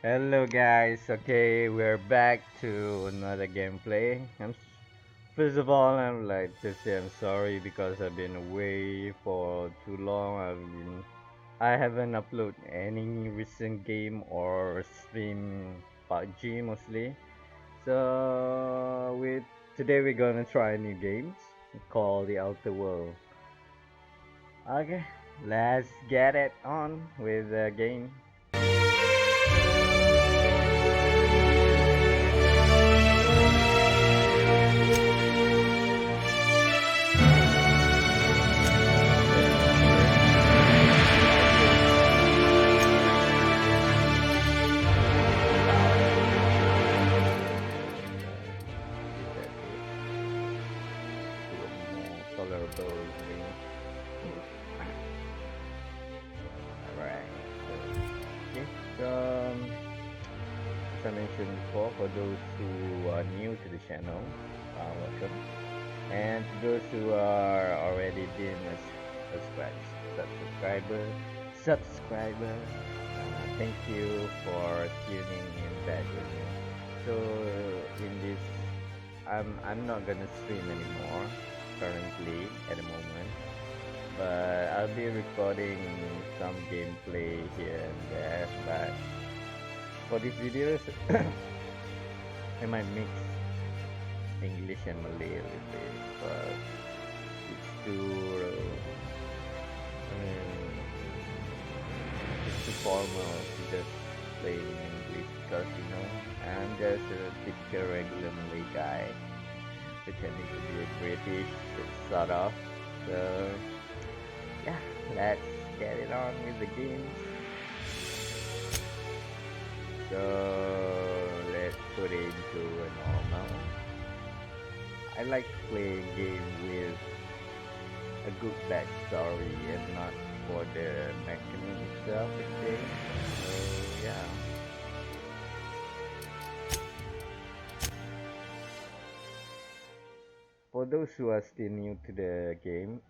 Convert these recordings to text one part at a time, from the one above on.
Hello guys, okay, we're back to another gameplay. First of all, I'm like to say I'm sorry because I've been away for too long. I haven't uploaded any recent game or stream PUBG mostly. So with today we're gonna try new games called the Outer World. Okay, let's get it on with the game. More tolerable thing. Alright, okay, so as I mentioned before, for those who are new to the channel, welcome. And to those who are already been a subscribed, subscriber, thank you for tuning in back with me. So in this, I'm not gonna stream anymore currently at the moment, but I'll be recording some gameplay here and there. But for these videos, I might mix English and Malay a little bit, but it's too, it's too formal to just play in English because I'm just a typical regular Malay guy pretending to be a British sort of. So yeah, let's get it on with the games. So let's put it into a normal. I like playing game with a good backstory and not for the mechanism itself, I think. So yeah. For those who are still new to the game,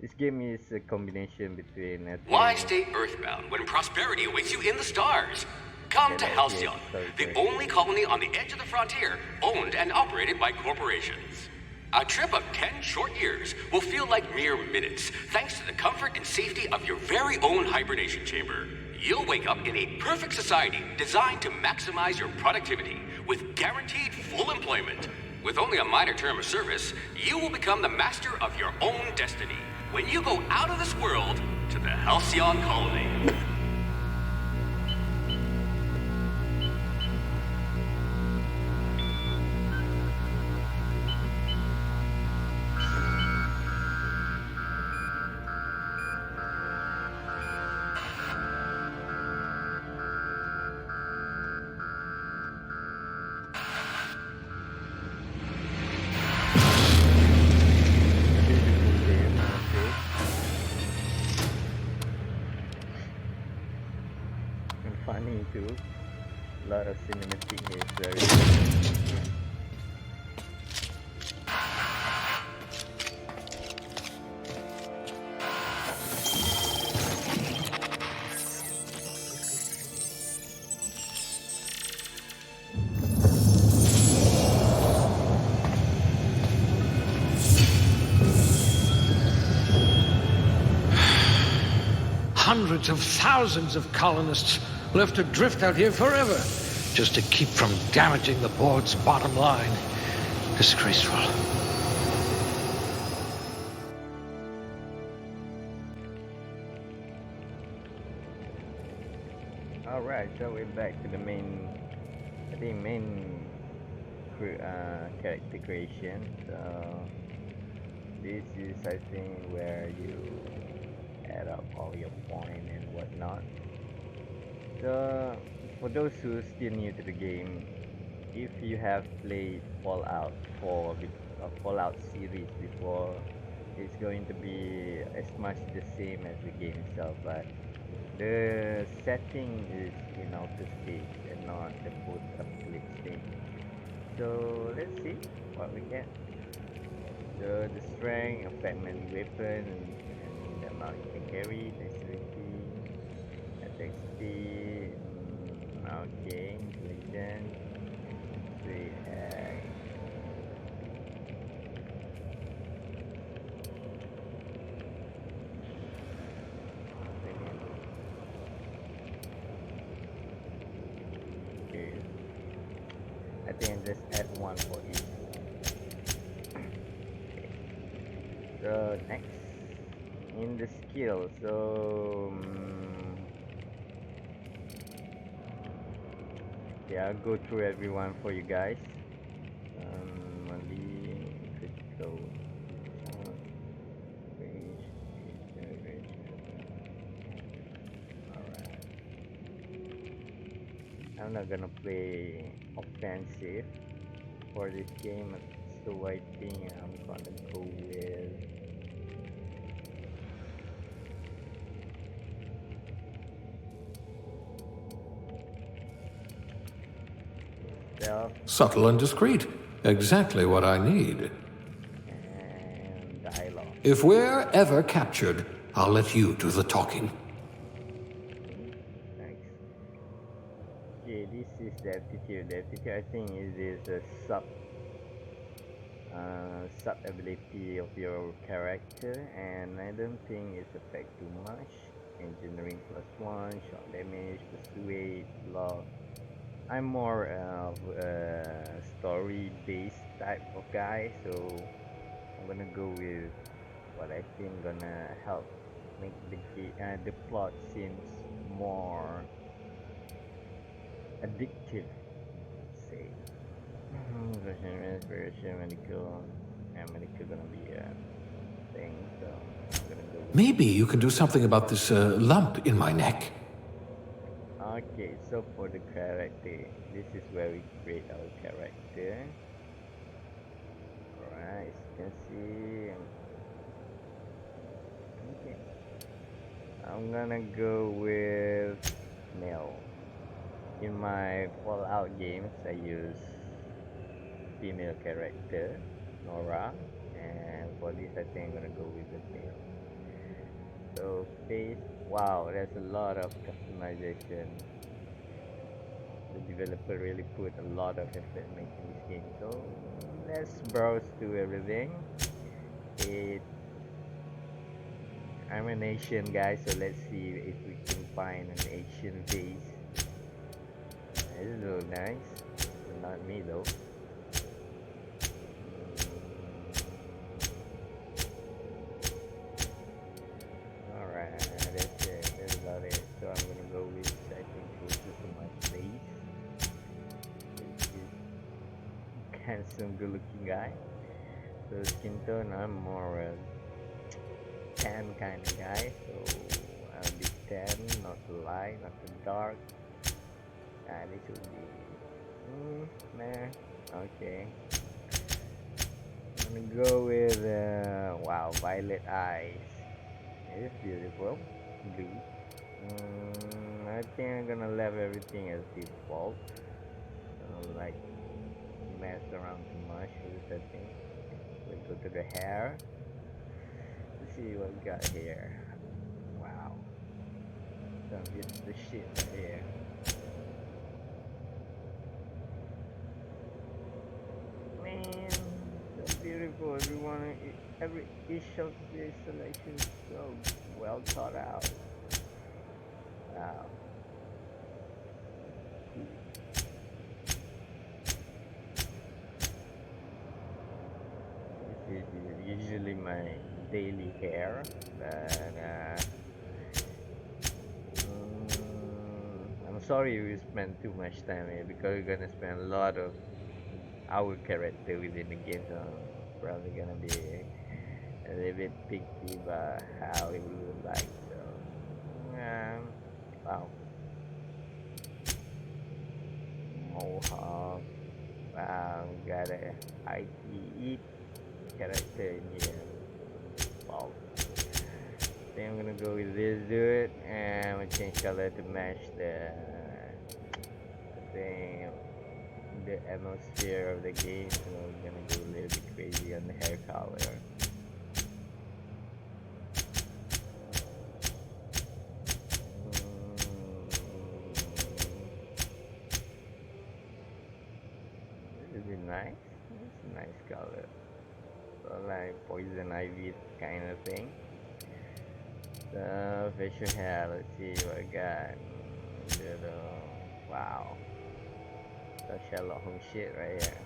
this game is a combination between I Why think stay earthbound when prosperity awaits you in the stars? Come to Halcyon, the only colony on the edge of the frontier, owned and operated by corporations. A trip of 10 short years will feel like mere minutes, thanks to the comfort and safety of your very own hibernation chamber. You'll wake up in a perfect society designed to maximize your productivity with guaranteed full employment. With only a minor term of service, you will become the master of your own destiny when you go out of this world to the Halcyon colony. beautiful game, I think. And funny too. A lot of cinematic is very. Hundreds of thousands of colonists left to drift out here forever, just to keep from damaging the board's bottom line. Disgraceful. Alright, so we're back to the main, I think main character creation. So this is I think where you add up all your point and whatnot. So for those who are still new to the game, if you have played Fallout 4 Fallout series before, it's going to be as much the same as the game itself, but the setting is in outer space and not the post-apocalypse thing. So let's see what we get. So the strength, a fragment weapon, and the amount you can carry, dexterity, attack speed, Okay, intelligence. 3x. Okay. I think just add one for each. So next in the skill, so yeah, I'll go through everyone for you guys. Only critical. Range, alright. I'm not gonna play offensive for this game, so I think I'm gonna go with stealth Subtle and discreet. Exactly what I need. and dialogue. If we're ever captured, I'll let you do the talking. Thanks. Okay, this is the aptitude. The aptitude, I think, is a sub ability of your character, and I don't think it's affect too much. Engineering +1, shot damage, persuade, block. I'm more of a story-based type of guy, so I'm gonna go with what I think gonna help make the plot seems more addictive. Let's say. Version inspiration medical, and medical gonna be a thing, so I'm gonna go with. Maybe you can do something about this lump in my neck. Okay, so for the character, this is where we create our character. Alright, as you can see. Okay. I'm gonna go with male. In my Fallout games, I use female character, Nora, and for this I think I'm gonna go with the male. So face, wow, there's a lot of customization. The developer really put a lot of effort making this game. So let's browse through everything. I'm an Asian guy, so let's see if we can find an Asian face. This looks nice. Not me though. Alright, that's it. That's about it. So I'm gonna go with, I think, closest to my face. This is handsome, good looking guy. So skin tone, I'm more a tan kind of guy. So I'll be tan, not too light, not too dark. This would be, nah, okay. I'm gonna go with, wow, violet eyes. It's beautiful, blue. I think I'm gonna leave everything as default. Don't like mess around too much with the setting. We'll go to the hair. Let's see what we got here. Wow, don't get the shit right here. Man, so beautiful. Each of the selection is so well thought out. Wow. This is usually my daily hair, but I'm sorry we spent too much time here because we're gonna spend a lot of our character within the game, so I'm probably gonna be a little bit picky about how it will look like. So, wow, mohawk. Wow, got a ITE character in here. Wow. I think I'm gonna go with this dude, and I'm gonna change color to match the thing. The atmosphere of the game, so I'm gonna go a little bit crazy on the hair color. would be nice. It's a nice color. So like poison ivy kind of thing. So facial hair, let's see what I got. Wow. That's Sherlock Holmes shit right here.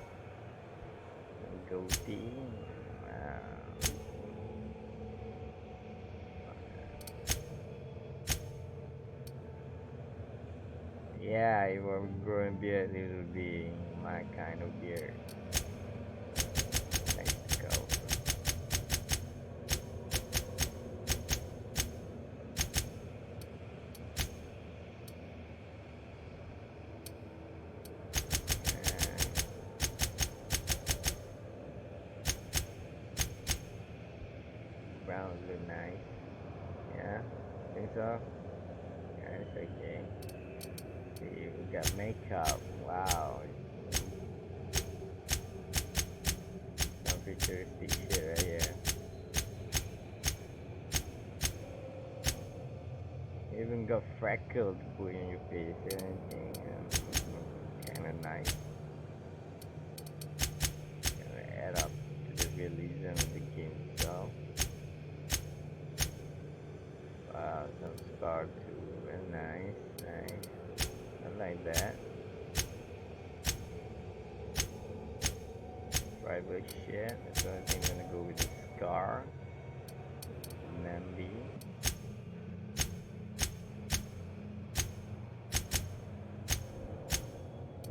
Goatee. Wow. Yeah, if I'm growing beard, it would be my kind of beard. Let's go. Brown look nice. Yeah, think so? Yeah, it's okay. See, we got makeup. Wow. Some futuristic shit right here. Even got freckles to put in your face and anything. Kinda nice. Gonna add up to the realism of the game itself. Wow, some scar too. Very nice, nice. I like that. Tribal shit. So I think I'm gonna go with the scar. Nambi.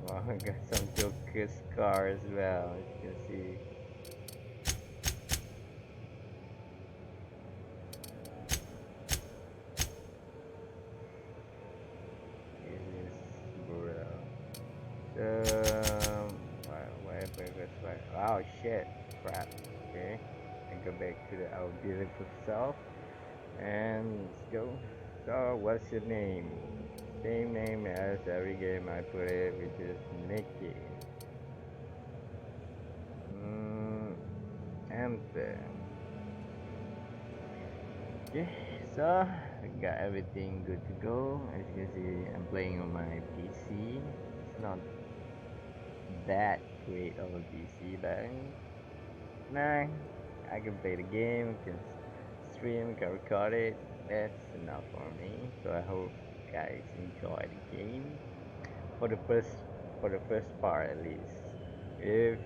Wow, I got some Joker scar as well, as you can see. Wow, shit, crap. Okay, and go back to our beautiful self, and let's go. So, what's your name? Same name as every game I put it, which is Mickey. Enter. Okay, so I got everything good to go. As you can see, I'm playing on my PC. It's not that great of a PC, but nah, I can play the game, can stream, can record it. That's enough for me. So I hope you guys enjoy the game for the first part at least. If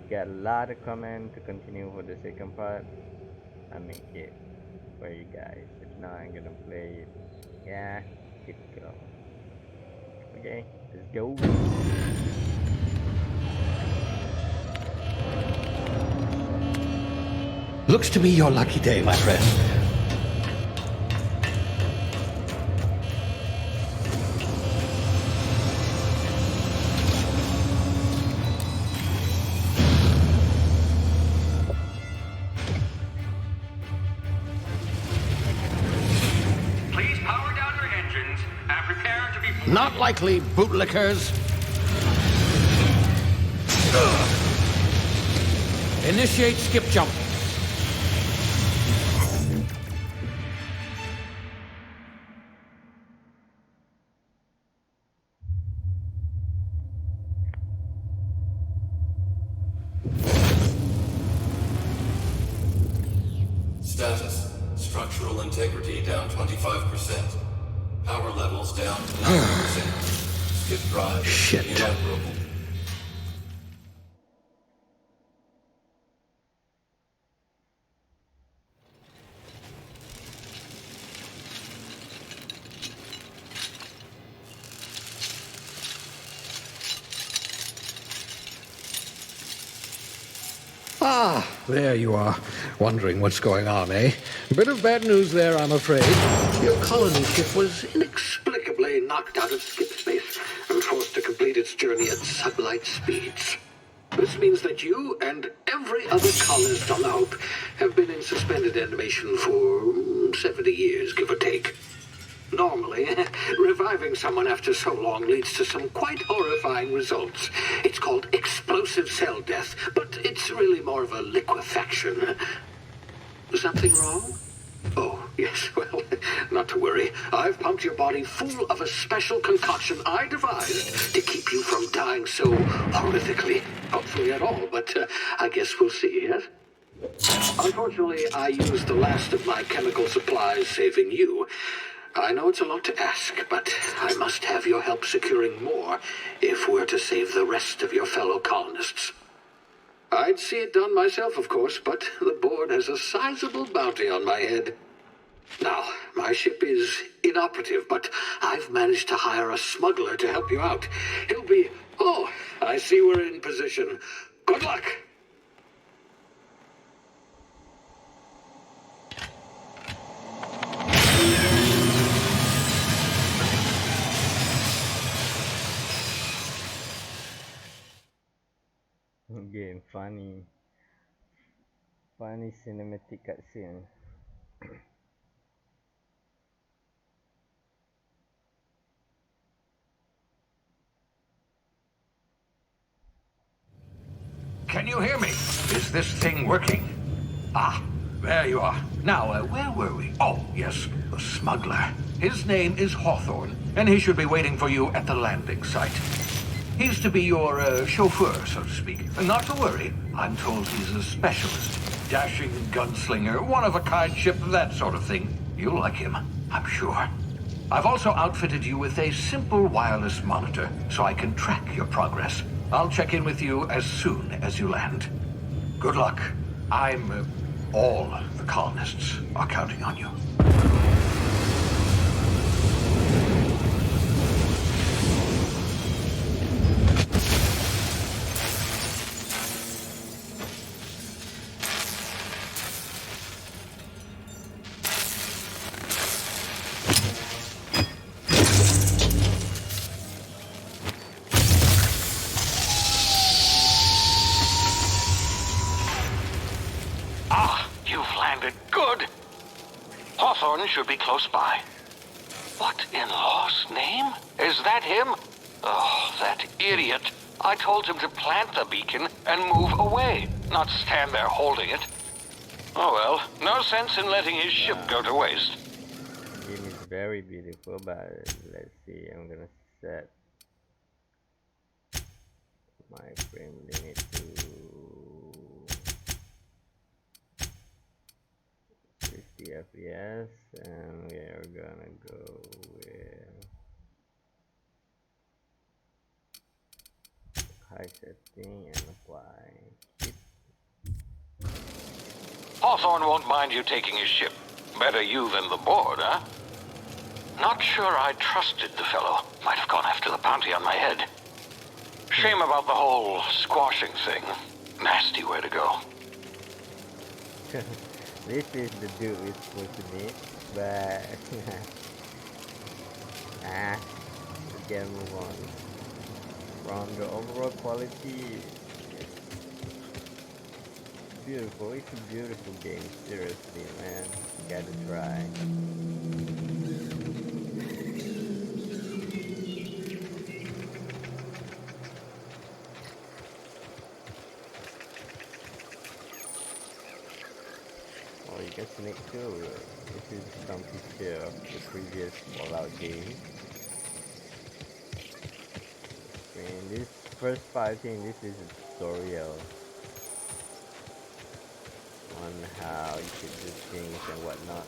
you got a lot of comment to continue for the second part, I'll make it for you guys. If not, I'm gonna play it. Yeah, keep it going. Okay, let's go. Looks to me your lucky day, my friend. Please power down your engines and prepare to be... Not likely, bootlickers. Initiate skip jump. Status. Structural integrity down 25%. Power levels down 90%. Skip drive. Shit. Inoperable. Ah, there you are. Wondering what's going on, eh? A bit of bad news there, I'm afraid. Your colony ship was inexplicably knocked out of skip space and forced to complete its journey at sublight speeds. This means that you and every other colonist on the Hope have been in suspended animation for 70 years, give or take. Normally, reviving someone after so long leads to some quite horrifying results. It's called explosive cell death, but it's really more of a liquefaction. Something wrong? Oh, Yes, well, not to worry. I've pumped your body full of a special concoction I devised to keep you from dying so horrifically. Hopefully at all, but I guess we'll see, yes? Unfortunately, I used the last of my chemical supplies saving you. I know it's a lot to ask, but I must have your help securing more if we're to save the rest of your fellow colonists. I'd see it done myself, of course, but the board has a sizable bounty on my head. Now, my ship is inoperative, but I've managed to hire a smuggler to help you out. He'll be... Oh, I see we're in position. Good luck! Again, funny cinematic cutscene. Can you hear me? Is this thing working? Ah, there you are. Now, where were we? Oh, yes, the smuggler. His name is Hawthorne, and he should be waiting for you at the landing site. He's to be your chauffeur, so to speak. Not to worry, I'm told he's a specialist. Dashing gunslinger, one-of-a-kind ship, that sort of thing. You'll like him, I'm sure. I've also outfitted you with a simple wireless monitor, so I can track your progress. I'll check in with you as soon as you land. Good luck. All the colonists are counting on you. Should be close by. What in law's name? Is that him? Oh, that idiot. I told him to plant the beacon and move away, not stand there holding it. Oh well, no sense in letting his ship go to waste. The game is very beautiful, but let's see, I'm gonna set my frame limit to 50 FPS, and we are gonna go with high setting and apply. Hawthorne won't mind you taking his ship. Better you than the board, huh? Not sure I trusted the fellow. Might have gone after the bounty on my head. Shame about the whole squashing thing. Nasty way to go. This is the dude we're supposed to meet, but we can move on. From the overall quality, it's beautiful. It's a beautiful game, seriously, man. You gotta try. Oh, you can sneak too. This is some picture of the previous Fallout game. In this first part, I think this is a tutorial on how you should do things and whatnot.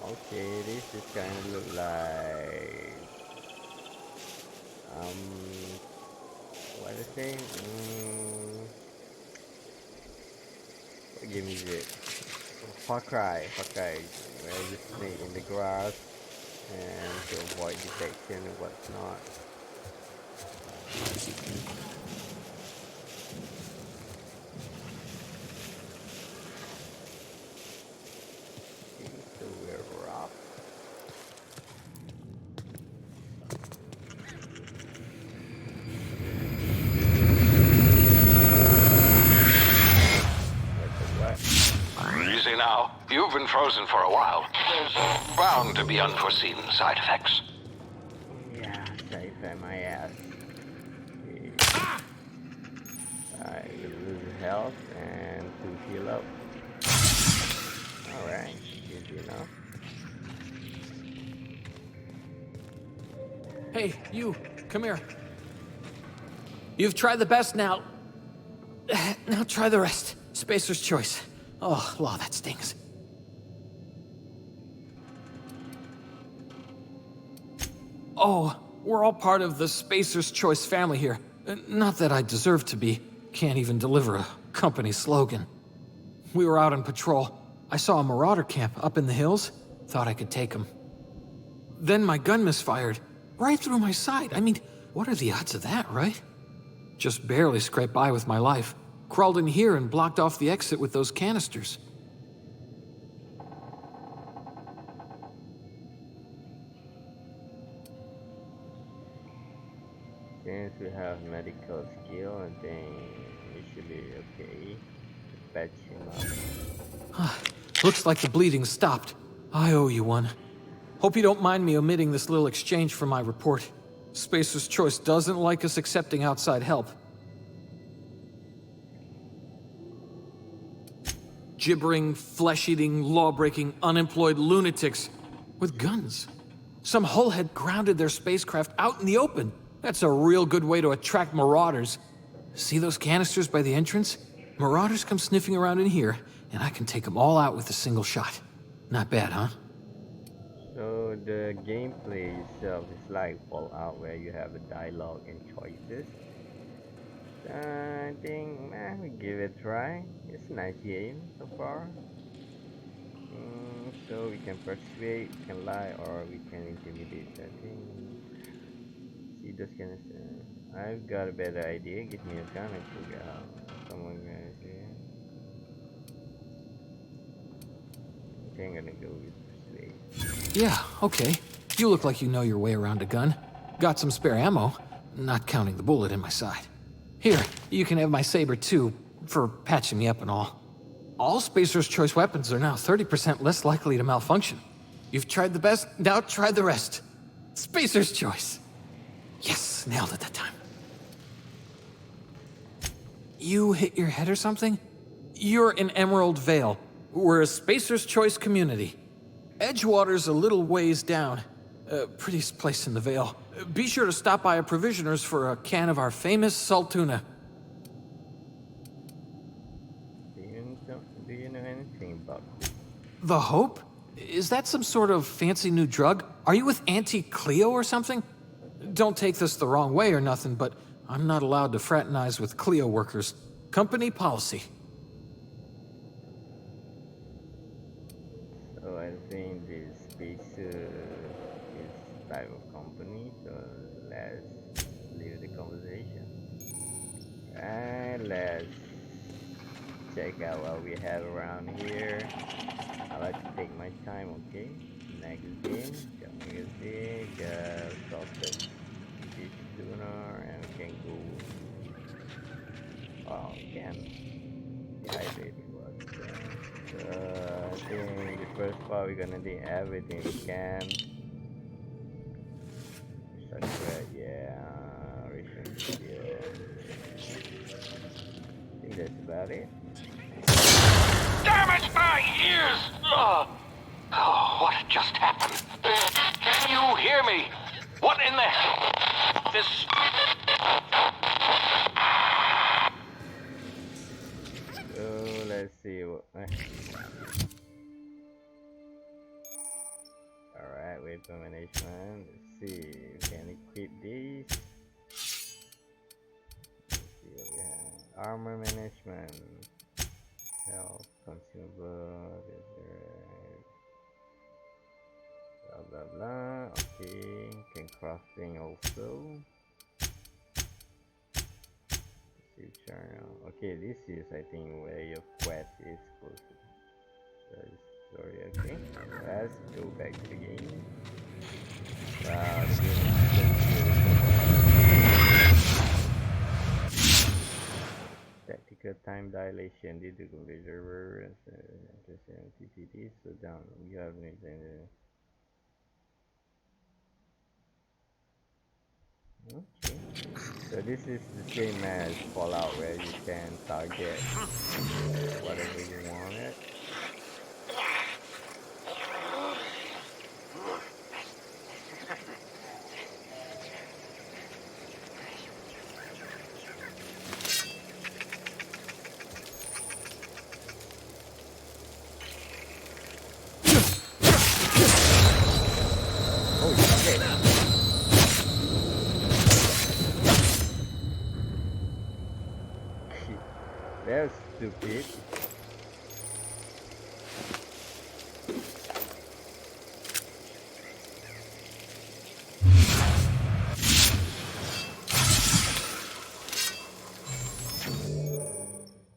Okay, this is kind of look like what is it? What game is it? Far Cry, where you stay in the grass and to avoid detection and whatnot. So we're rough. Easy now. You've been frozen for a while. There's bound to be unforeseen side effects. Yeah, health and to heal up. Alright, easy enough. Hey, you, come here. You've tried the best now. Now try the rest. Spacer's choice. Oh, law, that stings. Oh, we're all part of the Spacer's Choice family here. Not that I deserve to be. Can't even deliver a company slogan. We were out on patrol. I saw a marauder camp up in the hills. Thought I could take him. Then my gun misfired. Right through my side. I mean, what are the odds of that, right? Just barely scraped by with my life. Crawled in here and blocked off the exit with those canisters. Since we have medical skill, I think we should be okay to patch him up. Looks like the bleeding stopped. I owe you one. Hope you don't mind me omitting this little exchange from my report. Spacer's Choice doesn't like us accepting outside help. Gibbering, flesh-eating, law-breaking, unemployed lunatics with guns. Some hullhead grounded their spacecraft out in the open. That's a real good way to attract marauders. See those canisters by the entrance? Marauders come sniffing around in here, and I can take them all out with a single shot. Not bad, huh? So the gameplay itself is like Fallout, where you have a dialogue and choices. I think we give it a try. It's a nice game so far. So we can persuade, we can lie, or we can intimidate. I think. See those kind of stuff. I've got a better idea. Give me a gun and figure out someone guys here. I think I'm gonna go with persuade. Yeah, okay. You look like you know your way around a gun. Got some spare ammo, not counting the bullet in my side. Here, you can have my saber too, for patching me up and all. All Spacer's Choice weapons are now 30% less likely to malfunction. You've tried the best, now try the rest. Spacer's Choice. Yes, nailed it that time. You hit your head or something? You're in Emerald Vale. We're a Spacer's Choice community. Edgewater's a little ways down. Prettiest place in the Vale. Be sure to stop by a provisioner's for a can of our famous salt tuna. Do you know anything about this? The Hope? Is that some sort of fancy new drug? Are you with Auntie Cleo or something? Don't take this the wrong way or nothing, but I'm not allowed to fraternize with Cleo workers. Company policy. So I think this Spacer is type of company, so let's leave the conversation. And let's check out what we have around here. I like to take my time, okay? Magazine, got magazine, got salted fish tuna, and we can go. Oh, we can dehydrate it. So I think the first part we're gonna do everything we can. Such yeah, ration steel. I think that's about it. Damn it, my ears! Oh, what just happened? Can you hear me? What in the hell? This... So let's see what. Alright, weapon management. Let's see, we can equip these. Let's see what we have. Armor management. Health, consumable, blah blah blah. Okay, can crafting also. Let's see, okay, this is I think where your quest is supposed to. Sorry, okay. Let's go back to the game. Wow, the game is tactical time dilation due to computer TTT, so down. You have Okay. So this is the same as Fallout where you can target whatever you want it. Oh shit. That's stupid.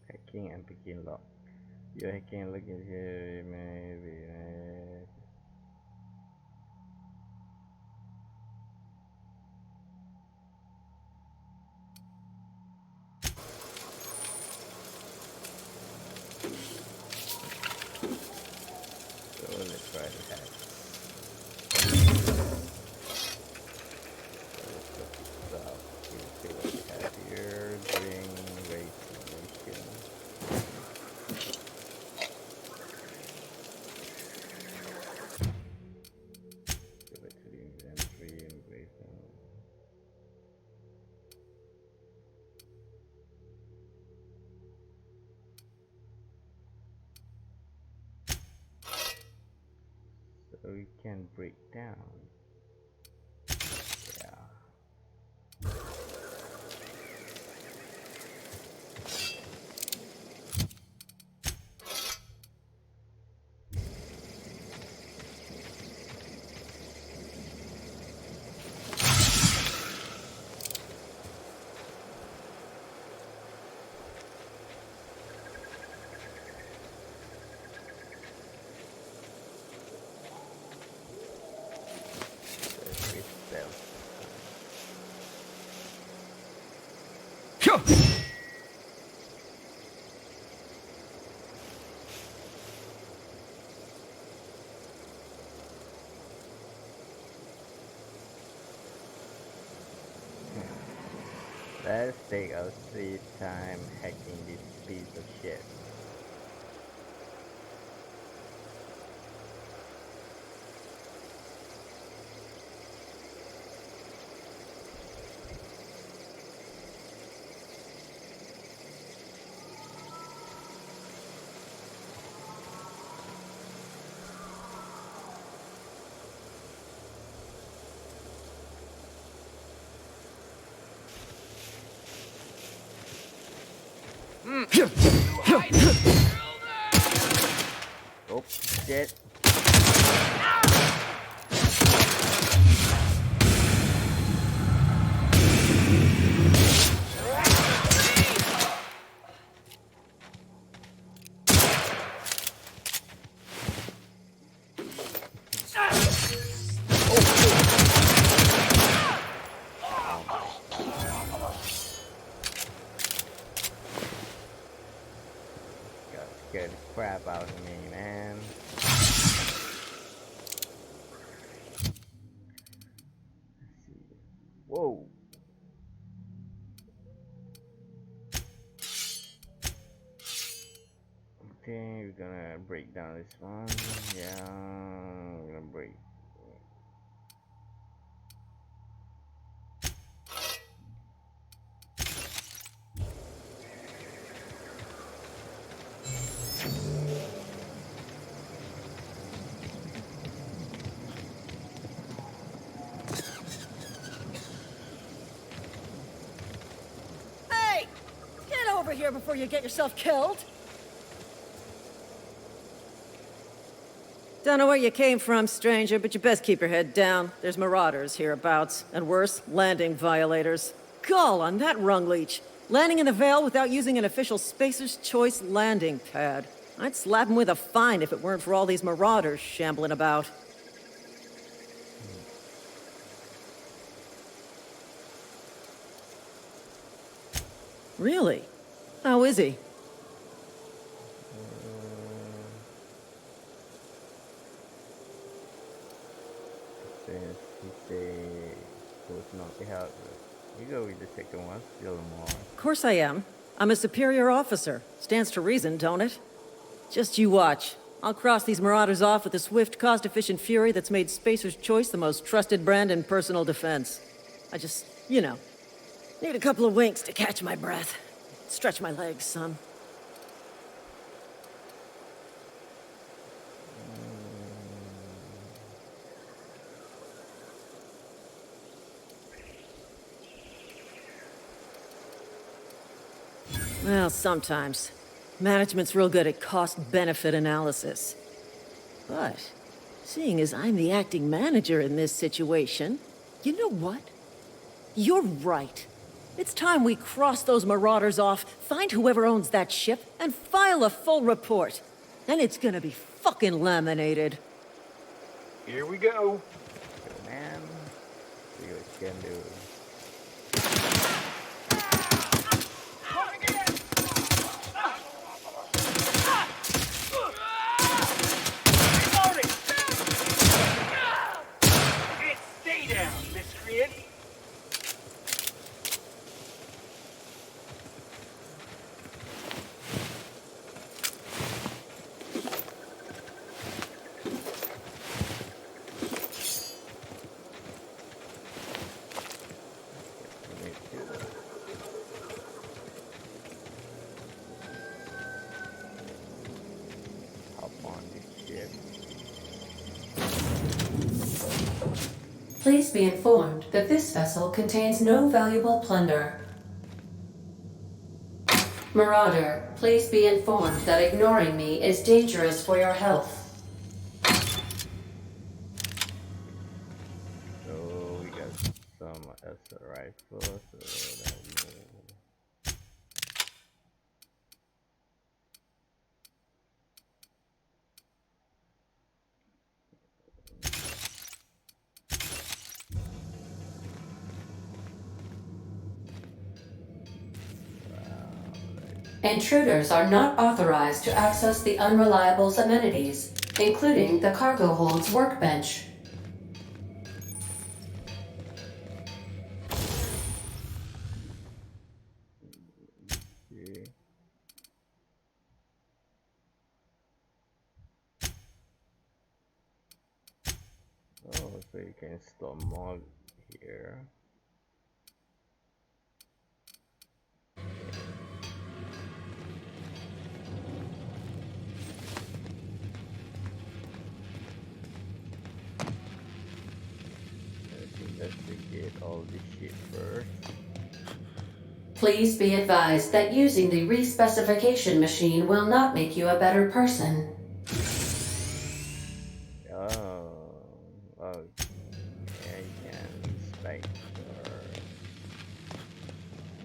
Hacking and picking lock. You're hacking and looking here, maybe. So let's try to hack. So let's look this up. We'll see what we have here. Bring race simulation. Go back to the inventory and race them. So we can break down. Yeah. Let's race stealth. Let's take our sweet time hacking this piece of shit. Oh shit. Got scared the crap out of me, man. Let's see. Whoa. Okay, we're gonna break down this one. Yeah, we're gonna break. Hey! Get over here before you get yourself killed! Don't know where you came from, stranger, but you best keep your head down. There's marauders hereabouts, and worse, landing violators. Gall on that rung leech! Landing in the Vale without using an official Spacer's Choice landing pad. I'd slap him with a fine if it weren't for all these marauders shambling about. Really? How is he? Says he say go to not the help. You go with the second one, still more. Of course I am. I'm a superior officer. Stands to reason, don't it? Just you watch. I'll cross these marauders off with a swift, cost-efficient fury that's made Spacer's Choice the most trusted brand in personal defense. I just, need a couple of winks to catch my breath. Stretch my legs, son. Well, sometimes. Management's real good at cost-benefit analysis. But, seeing as I'm the acting manager in this situation, you know what? You're right. It's time we cross those marauders off, find whoever owns that ship, and file a full report. Then it's gonna be fucking laminated. Here we go. So, man, see what you can do. Please be informed that this vessel contains no valuable plunder. Marauder, please be informed that ignoring me is dangerous for your health. So we got some as a rifle, so that Intruders are not authorized to access the Unreliable's amenities, including the cargo hold's workbench. oh, so you can store more here. Investigate all this shit first. Please be advised that using the respecification machine will not make you a better person. Oh, yeah, you can inspect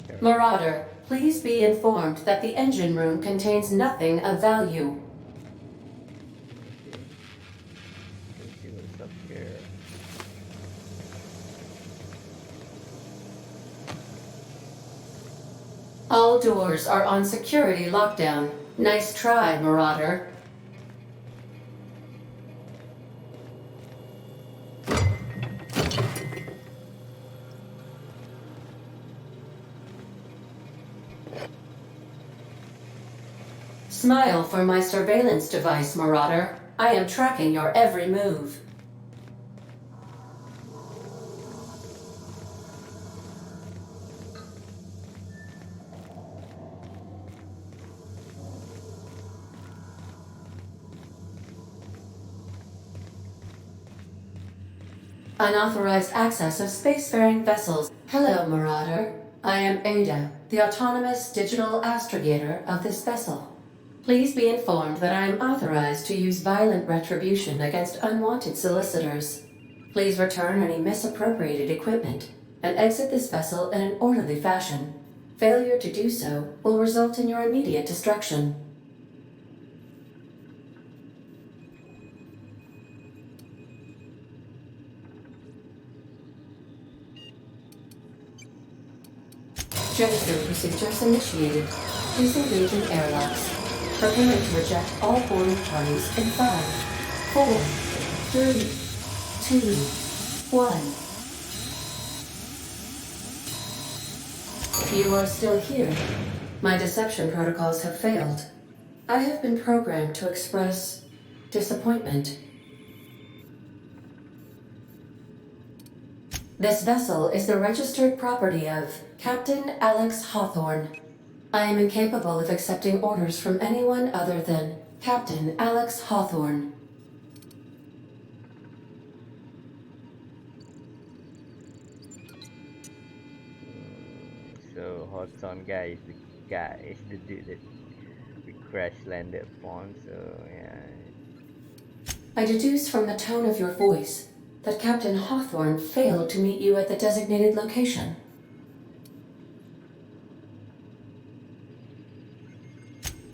or... Marauder, please be informed that the engine room contains nothing of value. Let's see what's up here. All doors are on security lockdown. Nice try, Marauder. Smile for my surveillance device, Marauder. I am tracking your every move. Unauthorized access of spacefaring vessels. Hello, Marauder. I am Ada, the autonomous digital astrogator of this vessel. Please be informed that I am authorized to use violent retribution against unwanted solicitors. Please return any misappropriated equipment and exit this vessel in an orderly fashion. Failure to do so will result in your immediate destruction. Transfer procedures initiated. Disengaging airlocks. Preparing to reject all boarding parties in 5, 4, 3, 2, 1. You are still here. My deception protocols have failed. I have been programmed to express disappointment. This vessel is the registered property of Captain Alex Hawthorne. I am incapable of accepting orders from anyone other than Captain Alex Hawthorne. So Hudson guy is the dude that we crash landed upon. So yeah. I deduce from the tone of your voice that Captain Hawthorne failed to meet you at the designated location.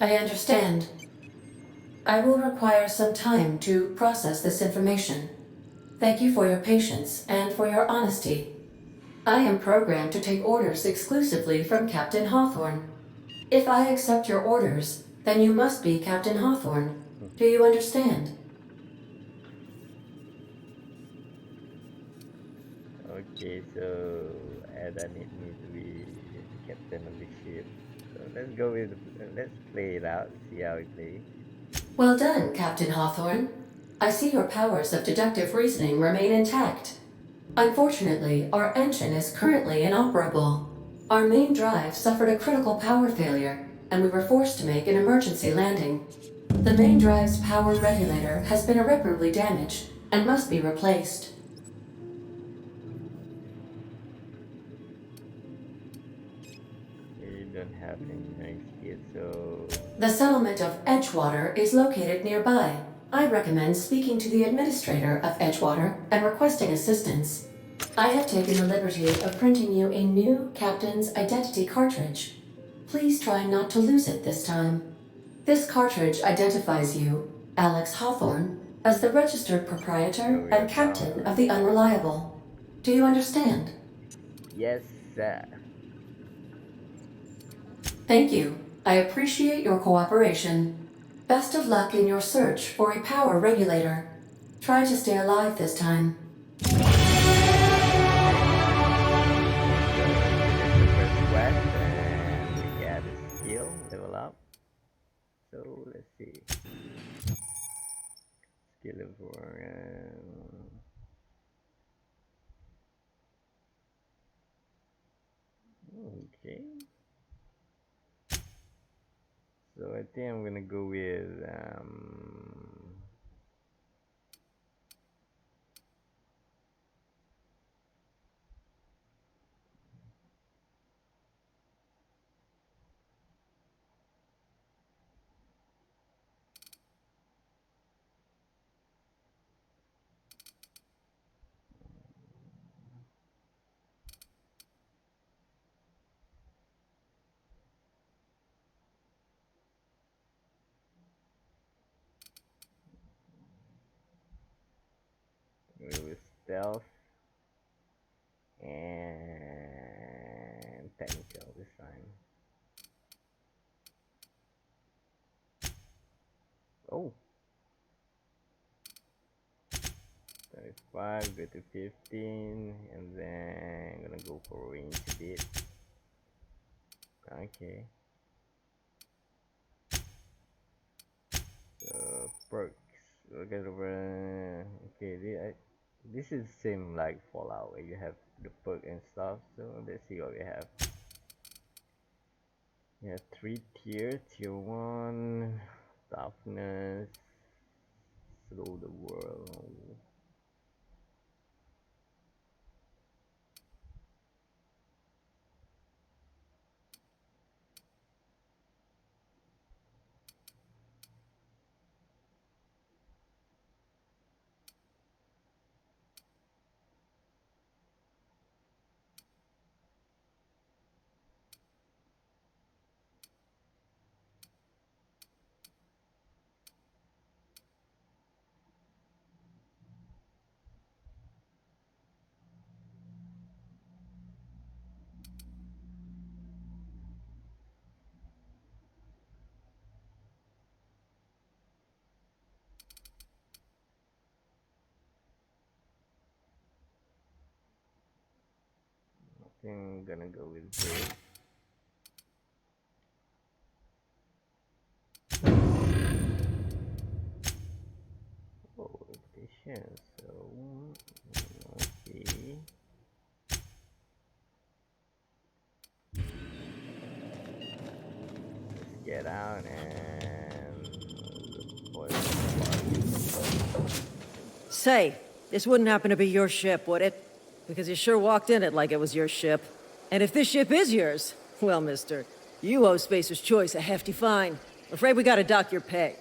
I understand. I will require some time to process this information. Thank you for your patience and for your honesty. I am programmed to take orders exclusively from Captain Hawthorne. If I accept your orders, then you must be Captain Hawthorne. Do you understand? Okay, so Ada need me to be the captain of the ship. So let's go with let's play it out. See how it plays. Well done, Captain Hawthorne. I see your powers of deductive reasoning remain intact. Unfortunately, our engine is currently inoperable. Our main drive suffered a critical power failure, and we were forced to make an emergency landing. The main drive's power regulator has been irreparably damaged and must be replaced. You don't have any nice skills, so The settlement of Edgewater is located nearby. I recommend speaking to the administrator of Edgewater and requesting assistance. I have taken the liberty of printing you a new captain's identity cartridge. Please try not to lose it this time. This cartridge identifies you, Alex Hawthorne, as the registered proprietor and captain of the Unreliable. Do you understand? yes, sir. Thank you. I appreciate your cooperation. Best of luck in your search for a power regulator. Try to stay alive this time. Quest and we get a skill level up. So let's see. Skill level. Okay. So I think I'm gonna go with stealth and technical this time. Oh, 35, go to 15, and then I'm gonna go for range a bit. Okay. So perks. We'll get over. Okay, this is same like Fallout where you have the perk and stuff. So let's see what we have. We have 3 tiers. Tier 1, toughness, slow the world. I think I'm gonna go with this. mission. So let's see. Let's get out and look for. Say, this wouldn't happen to be your ship, would it? Because you sure walked in it like it was your ship. And if this ship is yours, well, mister, you owe Spacer's Choice a hefty fine. Afraid we gotta dock your pay.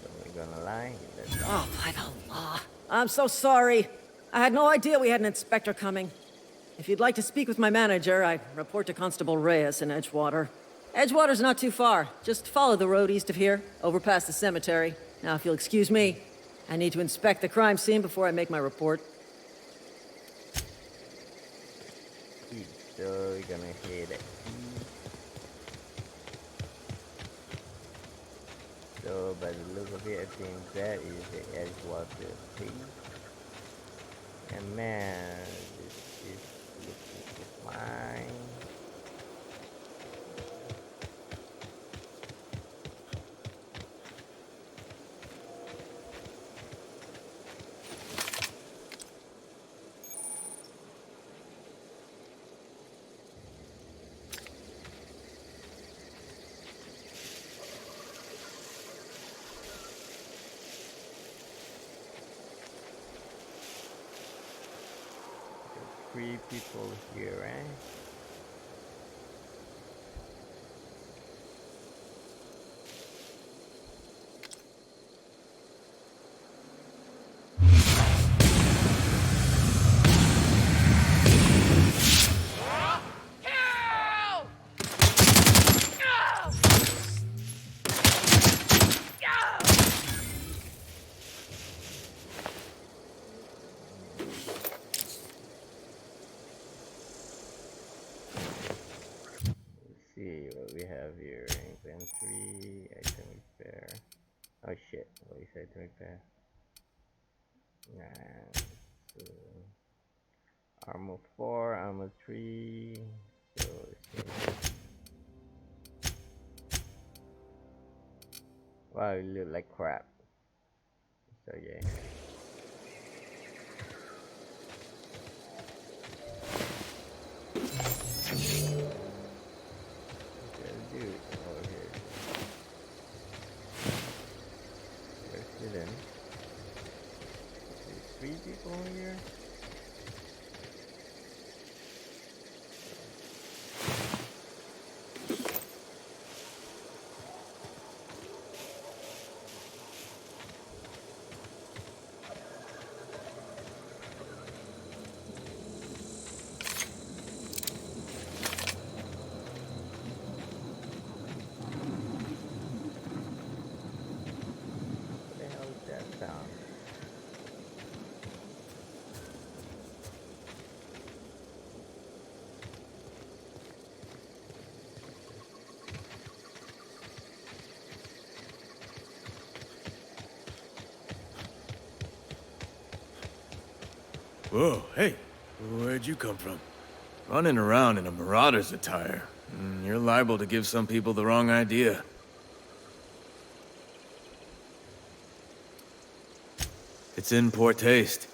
So we're gonna lie. Oh, by the law. I'm so sorry. I had no idea we had an inspector coming. If you'd like to speak with my manager, I'd report to Constable Reyes in Edgewater. Edgewater's not too far. Just follow the road east of here, over past the cemetery. Now, if you'll excuse me, I need to inspect the crime scene before I make my report. So we're gonna hit it. So by the look of it, I think that is the Edgewater page. And man, this is looking fine. Three people here, right? See what we have here. Inventory, item repair. Oh shit, what is item repair? And so armor 4, armor 3. So wow, it look like crap. So yeah. Three people here. What the hell is that sound? Whoa, hey, where'd you come from? Running around in a marauder's attire. You're liable to give some people the wrong idea. It's in poor taste.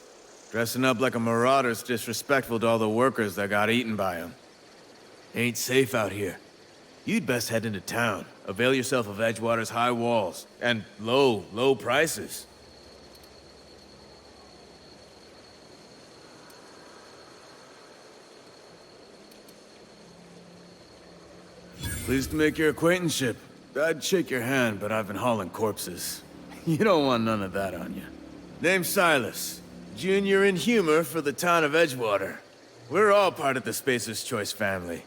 Dressing up like a marauder's disrespectful to all the workers that got eaten by them. Ain't safe out here. You'd best head into town. Avail yourself of Edgewater's high walls. And low prices. Pleased to make your acquaintanceship. I'd shake your hand, but I've been hauling corpses. You don't want none of that on you. Name's Silas. Junior in humor for the town of Edgewater. We're all part of the Spacer's Choice family.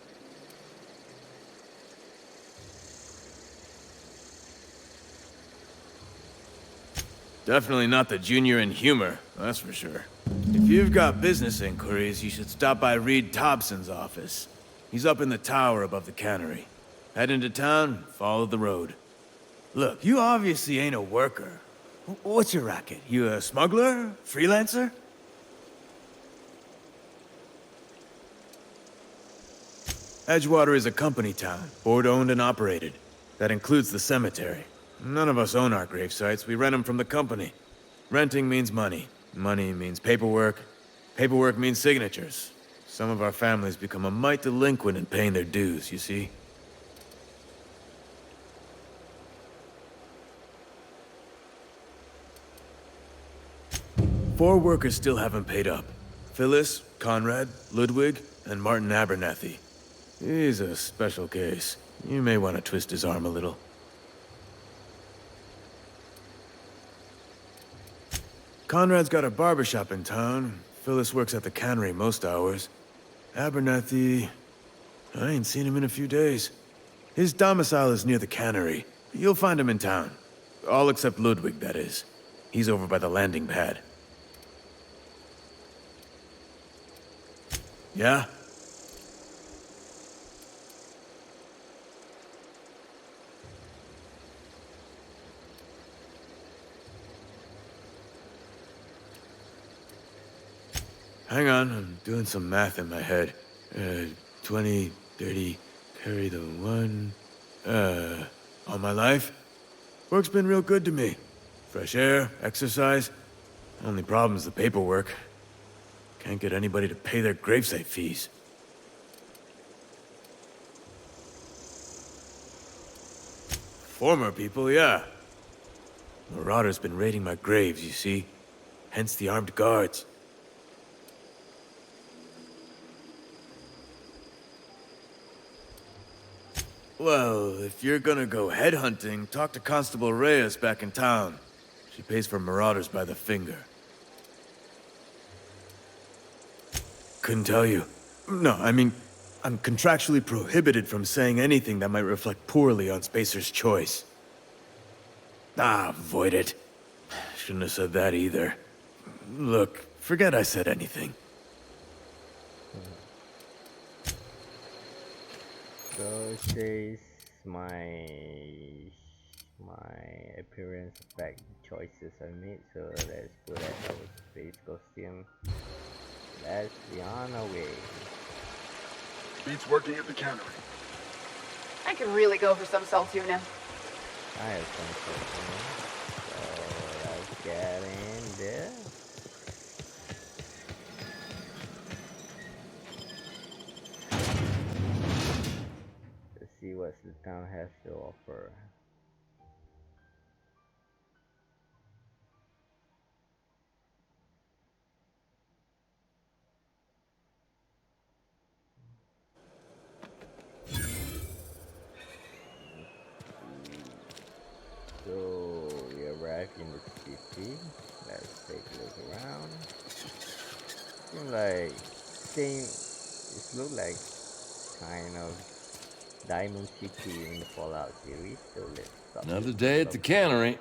Definitely not the junior in humor, that's for sure. If you've got business inquiries, you should stop by Reed Thompson's office. He's up in the tower above the cannery. Head into town, follow the road. Look, you obviously ain't a worker. What's your racket? You a smuggler? Freelancer? Edgewater is a company town, board-owned and operated. That includes the cemetery. None of us own our grave sites, we rent them from the company. Renting means money. Money means paperwork. Paperwork means signatures. Some of our families become a mite delinquent in paying their dues, you see? Four workers still haven't paid up. Phyllis, Conrad, Ludwig, and Martin Abernathy. He's a special case. You may want to twist his arm a little. Conrad's got a barbershop in town. Phyllis works at the cannery most hours. Abernathy... I ain't seen him in a few days. His domicile is near the cannery. You'll find him in town. All except Ludwig, that is. He's over by the landing pad. Yeah? Hang on, I'm doing some math in my head. 20, 30, carry the one... all my life? Work's been real good to me. Fresh air, exercise. Only problem's the paperwork. Can't get anybody to pay their gravesite fees. Former people, yeah. Marauders been raiding my graves, you see. Hence the armed guards. Well, if you're gonna go headhunting, talk to Constable Reyes back in town. She pays for marauders by the finger. Couldn't tell you. No, I mean, I'm contractually prohibited from saying anything that might reflect poorly on Spacer's Choice. Ah, avoid it. Shouldn't have said that either. Look, forget I said anything. So it says my appearance affect choices I made. So let's put that our space costume. Let's be on our way. Beats working at the cannery. I could really go for some salt tuna. I have some costume. So let's get in there. See what the town has to offer. So we arrived in the city. Let's take a look around. Seems like it looks like kind of Diamond City in the Fallout series, so let's stop. Another day at the cannery.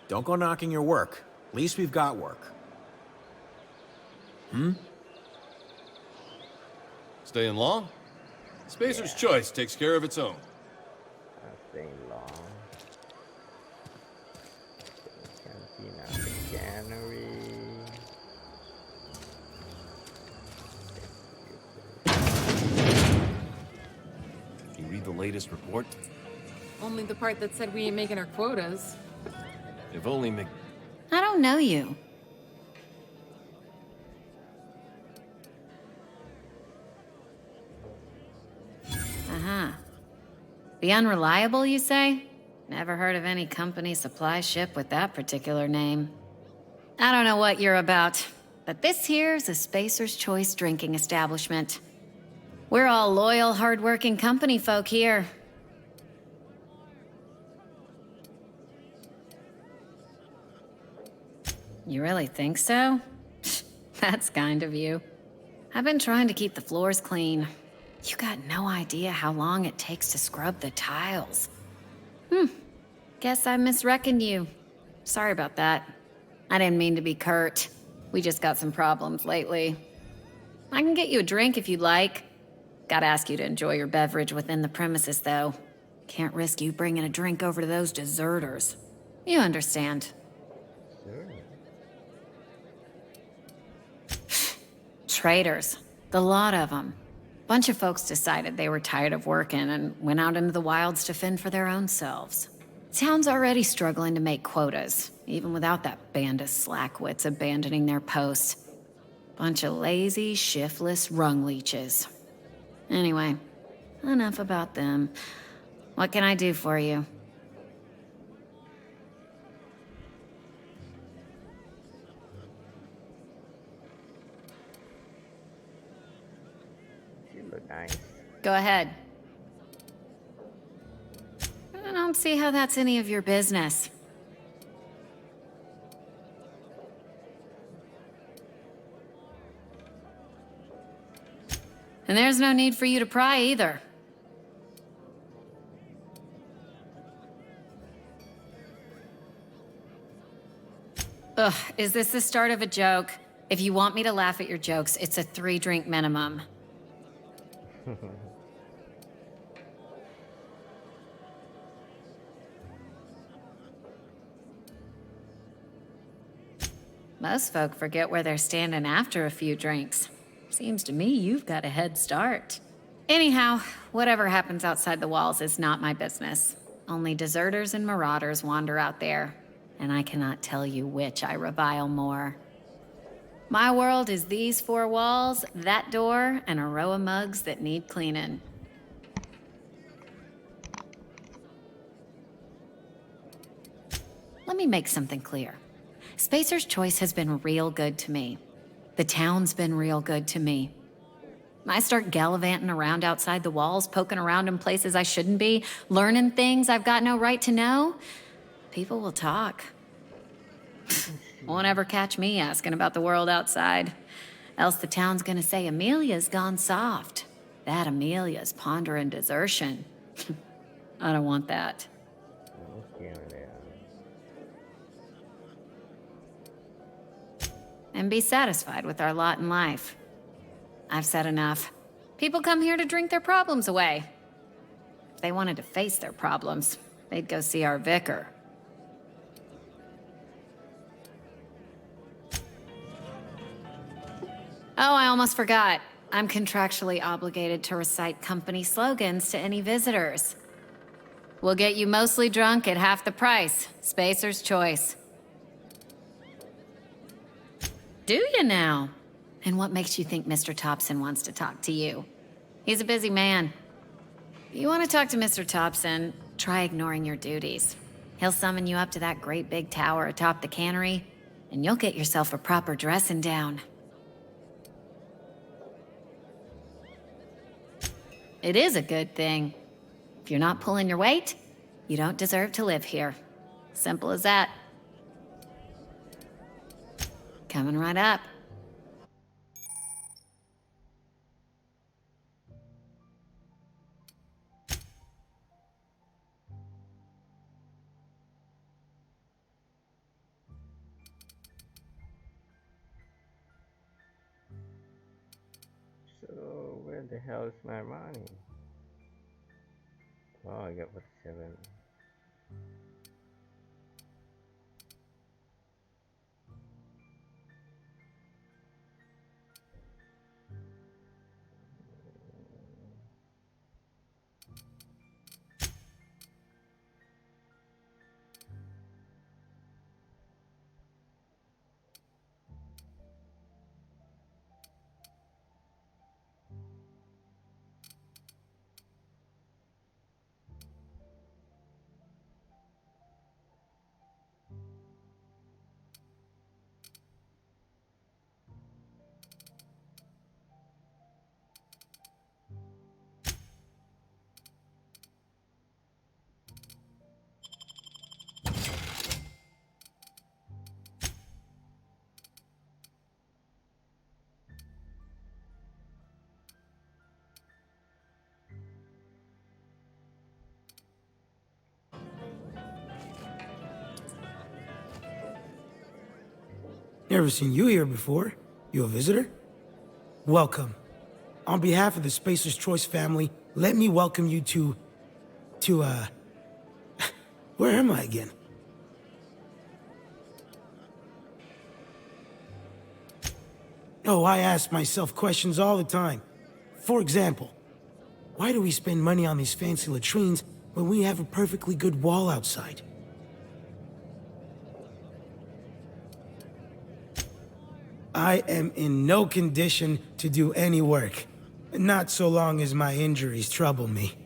Don't go knocking your work. At least we've got work. Staying long? Spacer's Choice takes care of its own. I'm staying long. Cantina, the cannery. You read the latest report? Only the part that said we ain't making our quotas. If only I don't know you. Uh-huh. The Unreliable, you say? Never heard of any company supply ship with that particular name. I don't know what you're about, but this here's a Spacer's Choice drinking establishment. We're all loyal, hard-working company folk here. You really think so? That's kind of you. I've been trying to keep the floors clean. You got no idea how long it takes to scrub the tiles. Guess I misreckoned you. Sorry about that. I didn't mean to be curt. We just got some problems lately. I can get you a drink if you'd like. Gotta ask you to enjoy your beverage within the premises, though. Can't risk you bringing a drink over to those deserters. You understand. Traitors. The lot of them. Bunch of folks decided they were tired of working and went out into the wilds to fend for their own selves. Town's already struggling to make quotas, even without that band of slackwits abandoning their posts. Bunch of lazy, shiftless rung leeches. Anyway, enough about them. What can I do for you? You look nice. Go ahead. I don't see how that's any of your business. And there's no need for you to pry either. Ugh, is this the start of a joke? If you want me to laugh at your jokes, it's a 3-drink minimum. Most folk forget where they're standing after a few drinks. Seems to me you've got a head start. Anyhow, whatever happens outside the walls is not my business. Only deserters and marauders wander out there, and I cannot tell you which I revile more. My world is these 4 walls, that door, and a row of mugs that need cleaning. Let me make something clear. Spacer's Choice has been real good to me. The town's been real good to me. I start gallivanting around outside the walls, poking around in places I shouldn't be, learning things I've got no right to know. People will talk. Won't ever catch me asking about the world outside. Else the town's gonna say Amelia's gone soft. That Amelia's pondering desertion. I don't want that. And be satisfied with our lot in life. I've said enough. People come here to drink their problems away. If they wanted to face their problems, they'd go see our vicar. Oh, I almost forgot. I'm contractually obligated to recite company slogans to any visitors. We'll get you mostly drunk at half the price. Spacer's Choice. Do you now? And what makes you think Mr. Thompson wants to talk to you? He's a busy man. If you want to talk to Mr. Thompson, try ignoring your duties. He'll summon you up to that great big tower atop the cannery, and you'll get yourself a proper dressing down. It is a good thing. If you're not pulling your weight, you don't deserve to live here. Simple as that. Coming right up. So, where the hell is my money? Oh, I got 47. Never seen you here before. You a visitor? Welcome. On behalf of the Spacer's Choice family, let me welcome you to, where am I again? Oh, I ask myself questions all the time. For example, why do we spend money on these fancy latrines when we have a perfectly good wall outside? I am in no condition to do any work. Not so long as my injuries trouble me.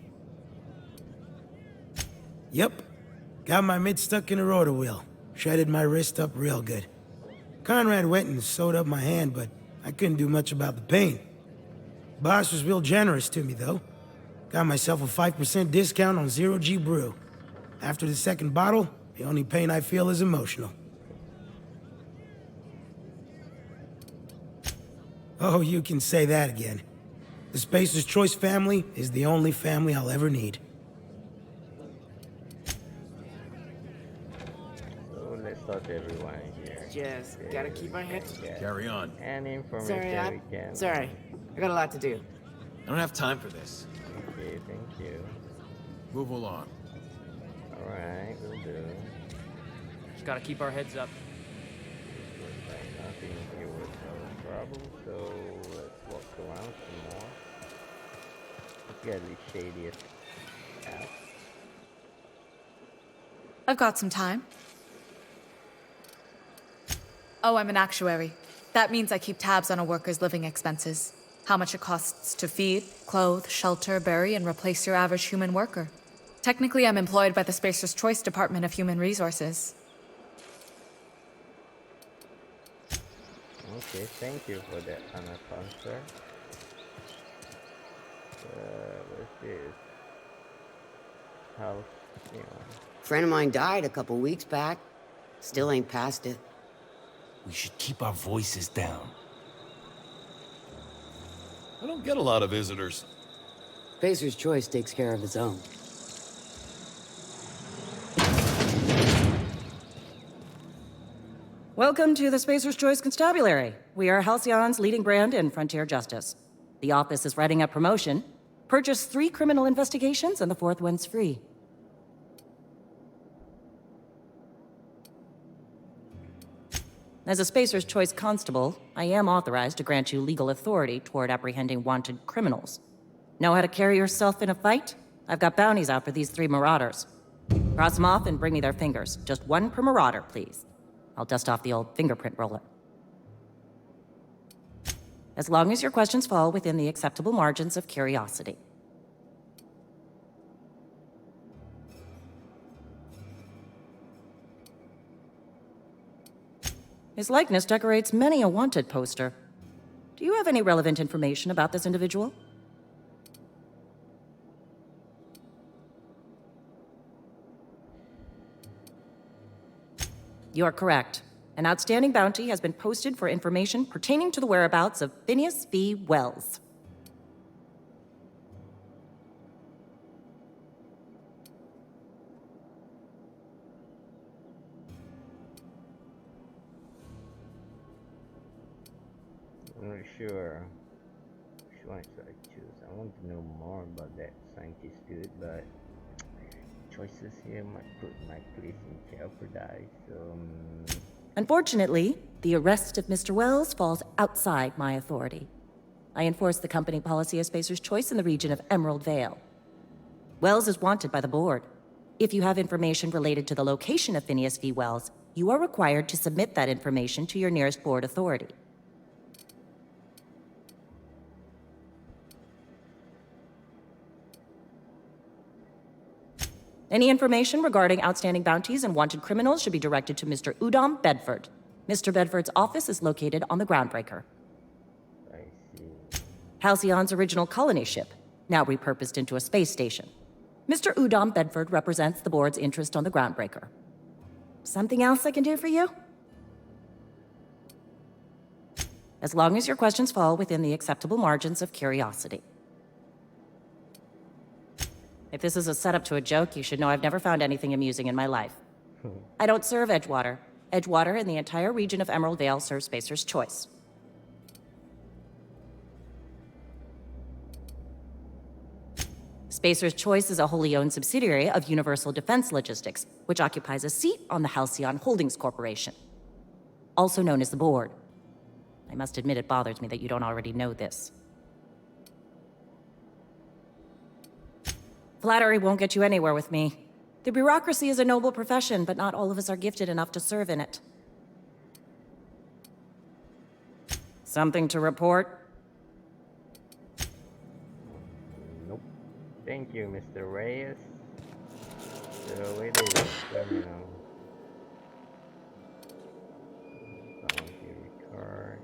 Yep. Got my mid stuck in a rotor wheel. Shredded my wrist up real good. Conrad went and sewed up my hand, but I couldn't do much about the pain. Boss was real generous to me, though. Got myself a 5% discount on Zero G Brew. After the second bottle, the only pain I feel is emotional. Oh, you can say that again. The Spacer's Choice family is the only family I'll ever need. So let's start everyone here. Just gotta keep my head. Carry on. And information we can. Sorry, I got a lot to do. I don't have time for this. Okay, thank you. Move along. Alright, we'll do. Just gotta keep our heads up. Nothing here with no trouble, so let's walk around some more. Let's get the shadiest path. I've got some time. Oh, I'm an actuary. That means I keep tabs on a worker's living expenses. How much it costs to feed, clothe, shelter, bury, and replace your average human worker. Technically, I'm employed by the Spacer's Choice Department of Human Resources. Okay, thank you for that, Anna Concert. What's this? House, you know. Friend of mine died a couple weeks back. Still ain't past it. We should keep our voices down. I don't get a lot of visitors. Spacer's Choice takes care of its own. Welcome to the Spacer's Choice Constabulary. We are Halcyon's leading brand in frontier justice. The office is writing up promotion. Purchase 3 criminal investigations and the 4th one's free. As a Spacer's Choice constable, I am authorized to grant you legal authority toward apprehending wanted criminals. Know how to carry yourself in a fight? I've got bounties out for these 3 marauders. Cross them off and bring me their fingers. Just 1 per marauder, please. I'll dust off the old fingerprint roller. As long as your questions fall within the acceptable margins of curiosity. His likeness decorates many a wanted poster. Do you have any relevant information about this individual? You are correct. An outstanding bounty has been posted for information pertaining to the whereabouts of Phineas V. Wells. I'm not sure which one should I choose. I want to know more about that scientist dude, but choices here might put my place in jeopardy, so... Unfortunately, the arrest of Mr. Wells falls outside my authority. I enforce the company policy of Spacer's Choice in the region of Emerald Vale. Wells is wanted by the board. If you have information related to the location of Phineas V. Wells, you are required to submit that information to your nearest board authority. Any information regarding outstanding bounties and wanted criminals should be directed to Mr. Udom Bedford. Mr. Bedford's office is located on the Groundbreaker. I see. Halcyon's original colony ship, now repurposed into a space station. Mr. Udom Bedford represents the board's interest on the Groundbreaker. Something else I can do for you? As long as your questions fall within the acceptable margins of curiosity. If this is a setup to a joke, you should know I've never found anything amusing in my life. I don't serve Edgewater. Edgewater and the entire region of Emerald Vale serves Spacer's Choice. Spacer's Choice is a wholly owned subsidiary of Universal Defense Logistics, which occupies a seat on the Halcyon Holdings Corporation, also known as the Board. I must admit it bothers me that you don't already know this. Flattery won't get you anywhere with me. The bureaucracy is a noble profession, but not all of us are gifted enough to serve in it. Something to report? Nope. Thank you, Mr. Reyes. So it is terminal. Bounty record.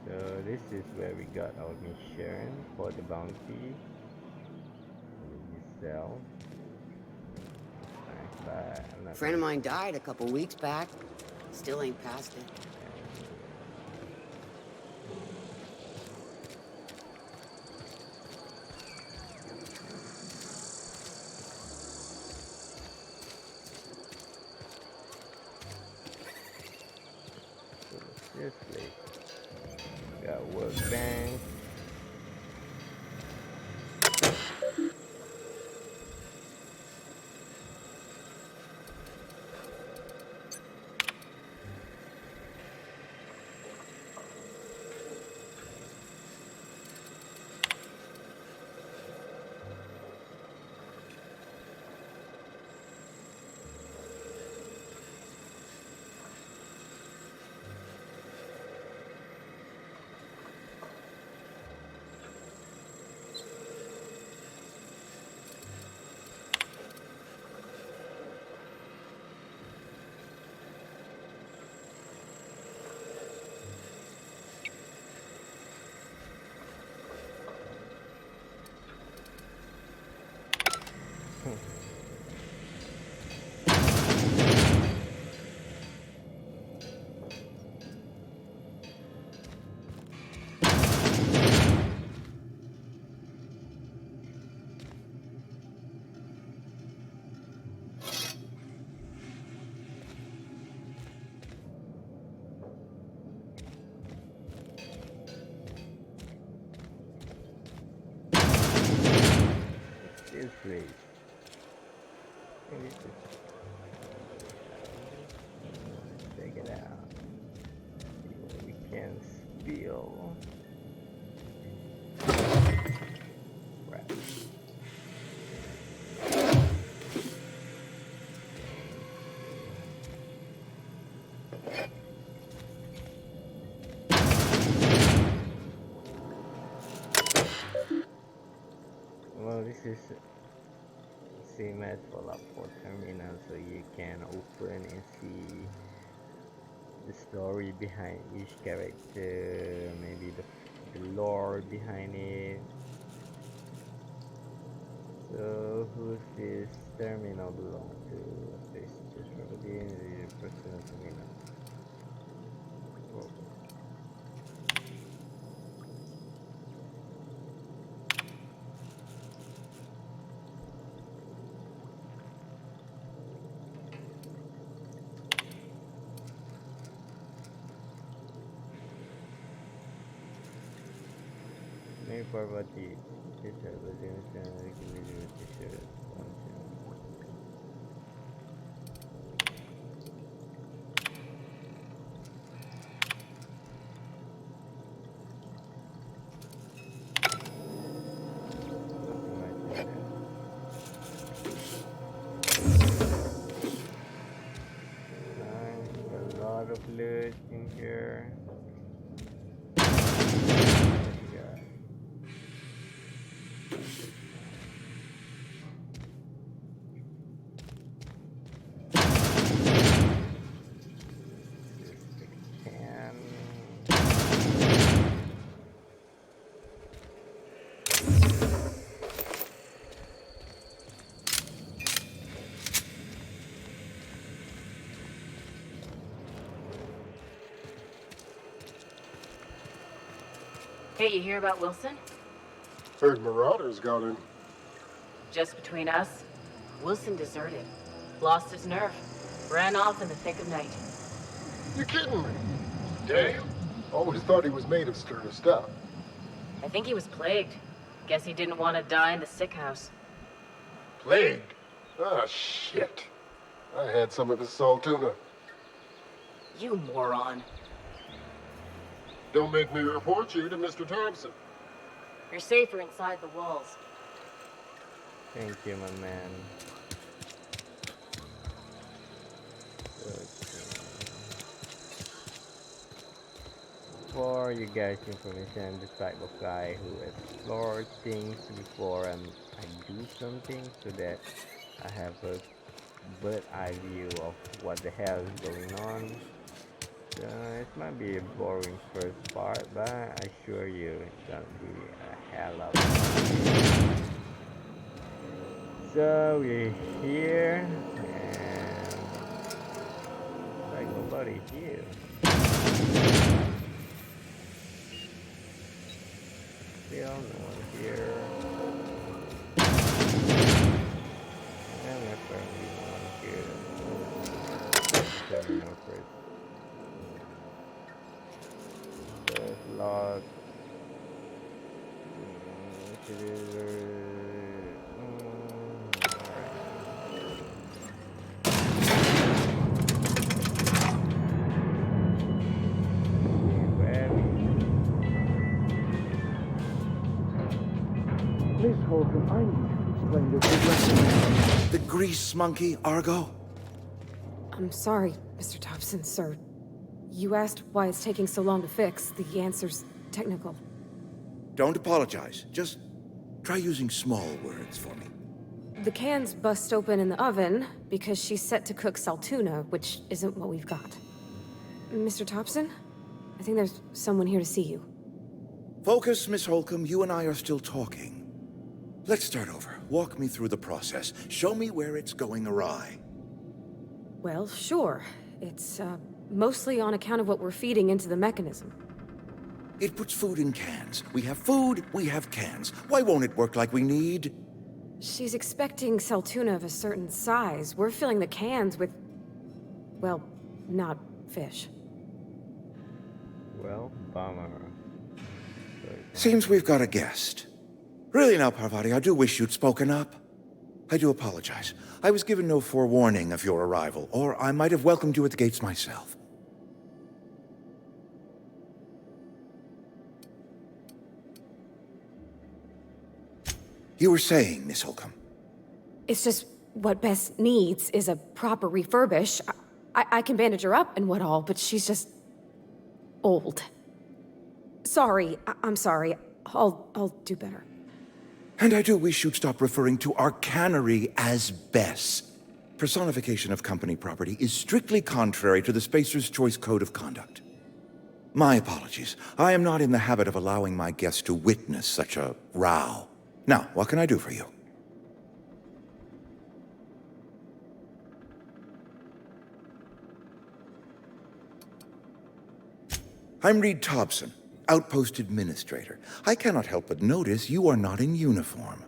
So this is where we got our mission for the bounty. We sell. But I'm not Friend of mine died a couple weeks back. Still ain't past it. this place. Got workbench. This place. Check it out. See what we can steal. Right. Well, this is same as Fallout 4 terminal, so you can open and see the story behind each character, maybe the lore behind it. So who's this terminal belong to? This just property the personal terminal. Oh. May property. This t-shirt. Nice, a lot of loot in here. Hey, you hear about Wilson? Heard Marauders got him. Just between us, Wilson deserted. Lost his nerve. Ran off in the thick of night. You're kidding me. Damn. Always thought he was made of sterner stuff. I think he was plagued. Guess he didn't want to die in the sick house. Plagued? Ah, shit. I had some of his salt tuna. You moron. Don't make me report you to Mr. Thompson. You're safer inside the walls. Thank you, my man. Okay. For you guys' information, I'm the type of guy who explores things before I do something, so that I have a bird eye view of what the hell is going on. So it might be a boring first part, but I assure you it's gonna be a hell of fun. So we're here, and like nobody here. Still no one here. And apparently no one here. Terminal first. First log. Miss Holcomb, I need to explain this. The grease monkey, Argo? I'm sorry, Mr. Thompson, sir. You asked why it's taking so long to fix. The answer's technical. Don't apologize. Just try using small words for me. The cans bust open in the oven because she's set to cook saltuna, which isn't what we've got. Mr. Thompson? I think there's someone here to see you. Focus, Miss Holcomb. You and I are still talking. Let's start over. Walk me through the process. Show me where it's going awry. Well, sure. It's, mostly on account of what we're feeding into the mechanism. It puts food in cans. We have food, we have cans. Why won't it work like we need? She's expecting saltuna of a certain size. We're filling the cans with... well, not fish. Well, bummer. Seems we've got a guest. Really now, Parvati, I do wish you'd spoken up. I do apologize. I was given no forewarning of your arrival, or I might have welcomed you at the gates myself. You were saying, Miss Holcomb. It's just what Bess needs is a proper refurbish. I can bandage her up and what all, but she's just... old. Sorry, I'm sorry. I'll do better. And I do wish you'd stop referring to our cannery as Bess. Personification of company property is strictly contrary to the Spacer's Choice Code of Conduct. My apologies. I am not in the habit of allowing my guests to witness such a row. Now, what can I do for you? I'm Reed Thompson, Outpost Administrator. I cannot help but notice you are not in uniform.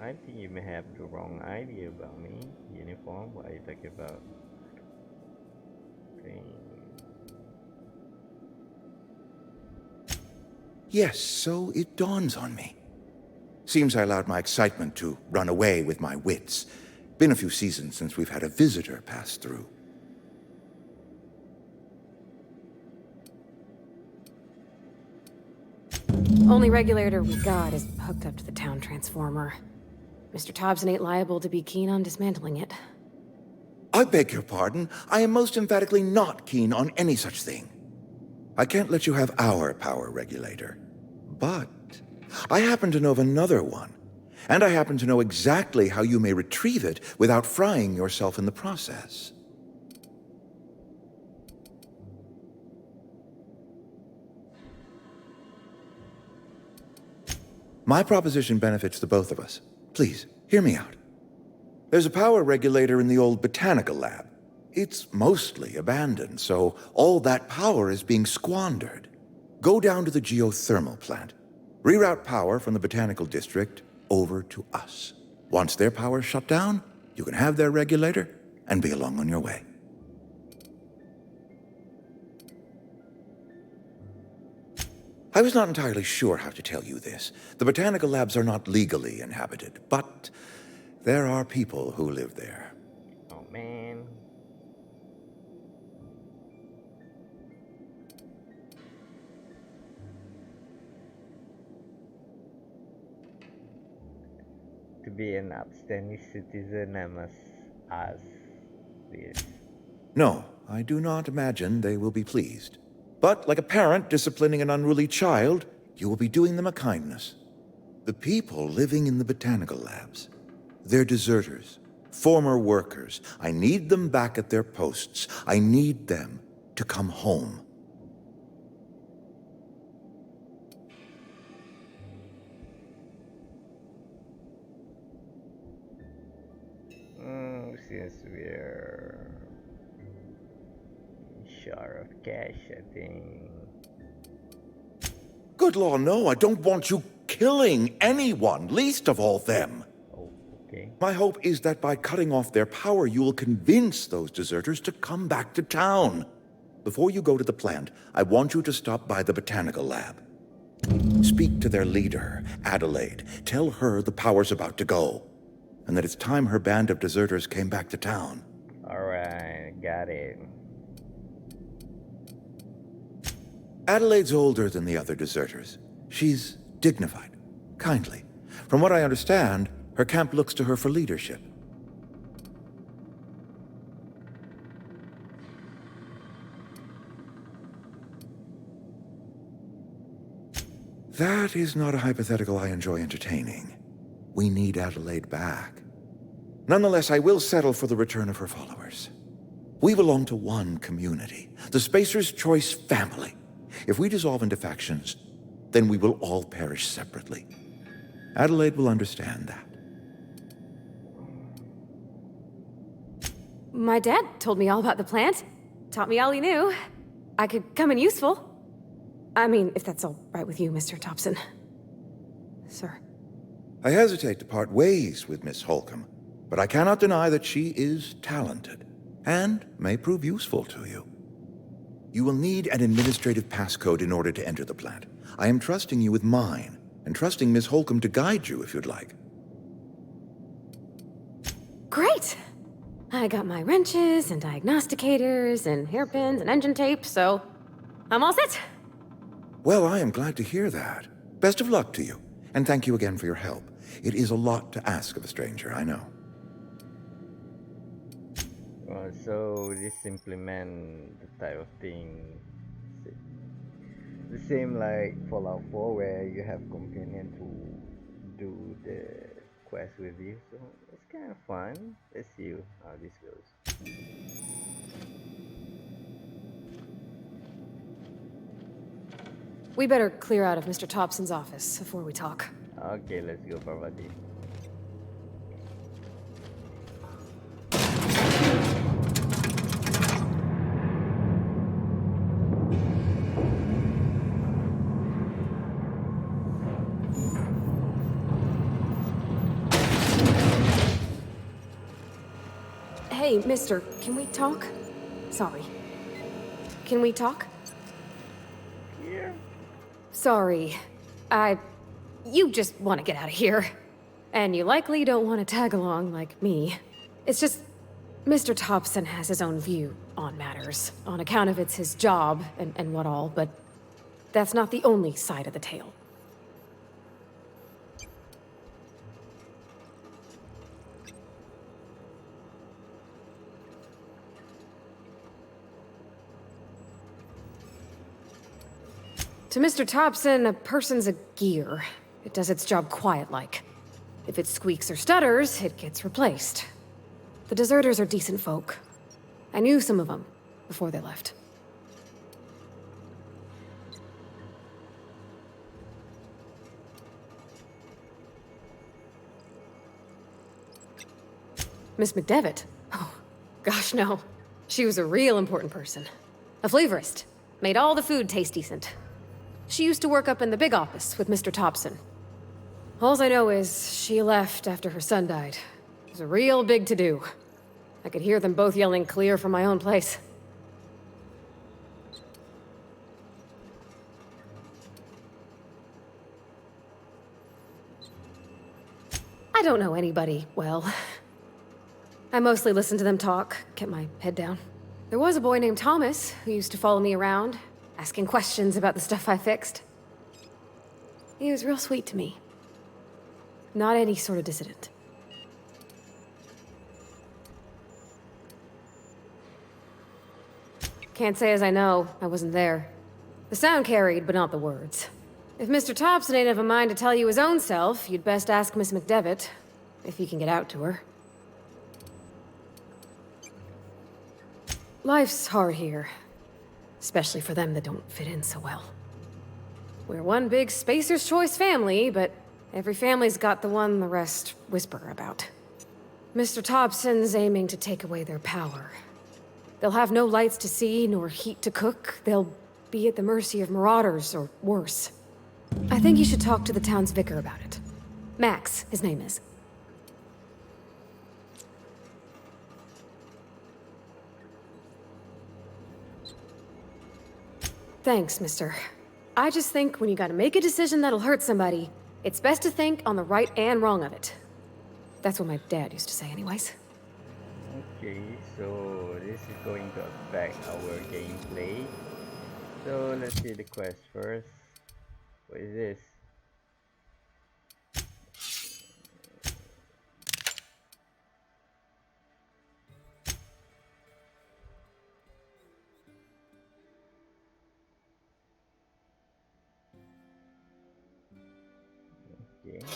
I think you may have the wrong idea about me. Uniform? What are you talking about? Yes, so it dawns on me. Seems I allowed my excitement to run away with my wits. Been a few seasons since we've had a visitor pass through. Only regulator we got is hooked up to the town transformer. Mr. Thompson ain't liable to be keen on dismantling it. I beg your pardon. I am most emphatically not keen on any such thing. I can't let you have our power regulator. But I happen to know of another one. And I happen to know exactly how you may retrieve it without frying yourself in the process. My proposition benefits the both of us. Please, hear me out. There's a power regulator in the old botanical lab. It's mostly abandoned, so all that power is being squandered. Go down to the geothermal plant. Reroute power from the botanical district over to us. Once their power's shut down, you can have their regulator and be along on your way. I was not entirely sure how to tell you this. The botanical labs are not legally inhabited, but there are people who live there. Oh man. To be an upstanding citizen, I must ask this. No, I do not imagine they will be pleased. But like a parent disciplining an unruly child, you will be doing them a kindness. The people living in the botanical labs, they're deserters, former workers. I need them back at their posts. I need them to come home. Since we're short of cash, I think. Good law, no, I don't want you killing anyone, least of all them. Oh, okay. My hope is that by cutting off their power, you will convince those deserters to come back to town. Before you go to the plant, I want you to stop by the botanical lab. Speak to their leader, Adelaide. Tell her the power's about to go, and that it's time her band of deserters came back to town. Alright, got it. Adelaide's older than the other deserters. She's dignified, kindly. From what I understand, her camp looks to her for leadership. That is not a hypothetical I enjoy entertaining. We need Adelaide back. Nonetheless, I will settle for the return of her followers. We belong to one community, the Spacer's Choice family. If we dissolve into factions, then we will all perish separately. Adelaide will understand that. My dad told me all about the plant. Taught me all he knew. I could come in useful. I mean, if that's all right with you, Mr. Thompson. Sir. I hesitate to part ways with Miss Holcomb, but I cannot deny that she is talented and may prove useful to you. You will need an administrative passcode in order to enter the plant. I am trusting you with mine, and trusting Miss Holcomb to guide you if you'd like. Great! I got my wrenches and diagnosticators and hairpins and engine tape, so I'm all set. Well, I am glad to hear that. Best of luck to you, and thank you again for your help. It is a lot to ask of a stranger, I know. So this implement the type of thing the same like Fallout 4 where you have companion to do the quest with you, so it's kind of fun. Let's see how this goes. We better clear out of Mr. Thompson's office before we talk. Okay, let's go, Parvati. Hey, mister, can we talk? Sorry. Can we talk? Yeah. Sorry. You just want to get out of here. And you likely don't want to tag along like me. It's just, Mr. Thompson has his own view on matters, on account of it's his job and what all, but that's not the only side of the tale. To Mr. Thompson, a person's a gear. It does its job quiet-like. If it squeaks or stutters, it gets replaced. The deserters are decent folk. I knew some of them before they left. Miss McDevitt? Oh, gosh, no. She was a real important person. A flavorist. Made all the food taste decent. She used to work up in the big office with Mr. Thompson. All I know is she left after her son died. It was a real big to-do. I could hear them both yelling clear from my own place. I don't know anybody well. I mostly listen to them talk, kept my head down. There was a boy named Thomas who used to follow me around, asking questions about the stuff I fixed. He was real sweet to me. Not any sort of dissident. Can't say as I know. I wasn't there. The sound carried, but not the words. If Mr. Thompson ain't of a mind to tell you his own self, you'd best ask Miss McDevitt, if you can get out to her. Life's hard here. Especially for them that don't fit in so well. We're one big Spacer's Choice family, but every family's got the one the rest whisper about. Mr. Thompson's aiming to take away their power. They'll have no lights to see, nor heat to cook. They'll be at the mercy of marauders, or worse. I think you should talk to the town's vicar about it. Max, his name is. Thanks, mister. I just think when you gotta make a decision that'll hurt somebody, it's best to think on the right and wrong of it. That's what my dad used to say anyways. Okay, so this is going to affect our gameplay. So let's see the quest first. What is this? Okay.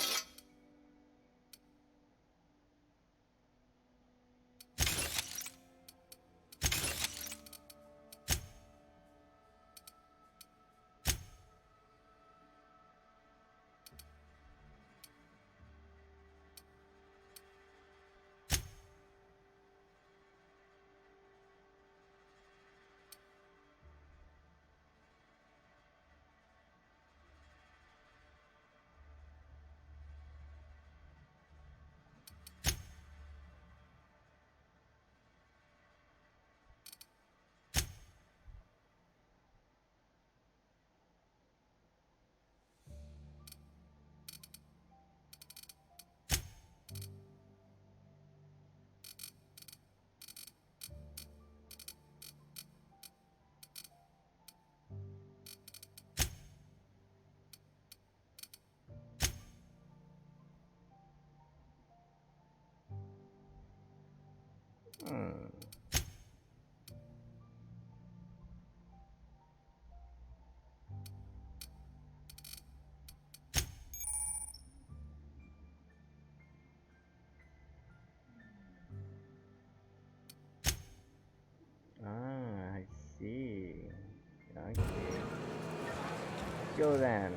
Ah, I see. Okay. Let's go then.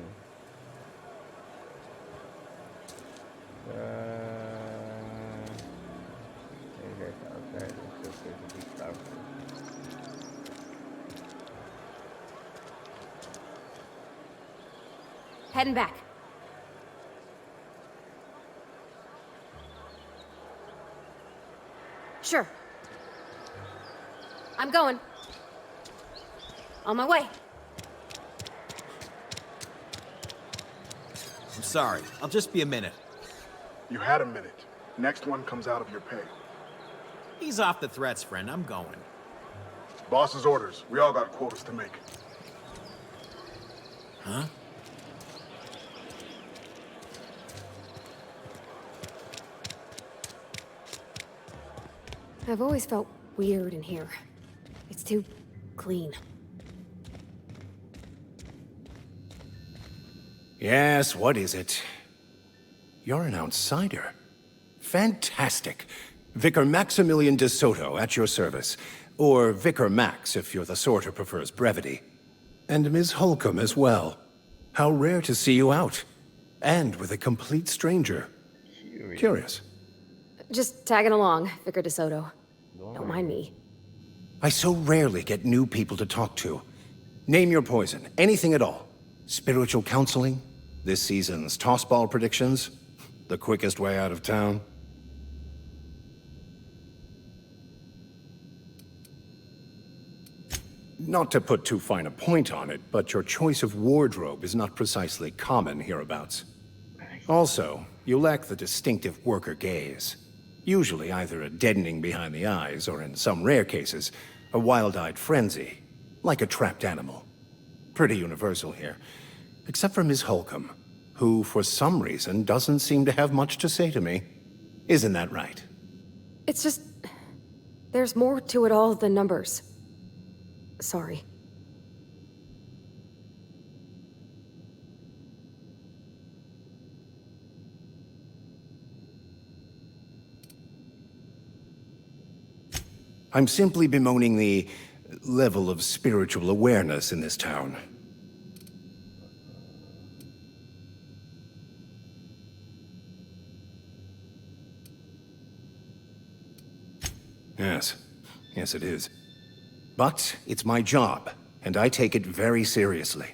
There's outside. Let's go to the big tower. Heading back. Sure. I'm going. On my way. I'm sorry. I'll just be a minute. You had a minute. Next one comes out of your pay. Ease off the threats, friend. I'm going. Boss's orders. We all got quotas to make. Huh? I've always felt weird in here. It's too clean. Yes, what is it? You're an outsider. Fantastic. Vicar Maximilian de Soto, at your service. Or Vicar Max, if you're the sort who prefers brevity. And Ms. Holcomb as well. How rare to see you out. And with a complete stranger. Curious. Just tagging along, Vicar de Soto. Don't mind me. I so rarely get new people to talk to. Name your poison, anything at all. Spiritual counseling? This season's tossball predictions? The quickest way out of town? Not to put too fine a point on it, but your choice of wardrobe is not precisely common hereabouts. Also, you lack the distinctive worker gaze. Usually either a deadening behind the eyes, or in some rare cases, a wild-eyed frenzy, like a trapped animal. Pretty universal here. Except for Miss Holcomb, who, for some reason, doesn't seem to have much to say to me. Isn't that right? It's just... there's more to it all than numbers. Sorry. I'm simply bemoaning the level of spiritual awareness in this town. Yes, it is. But it's my job, and I take it very seriously.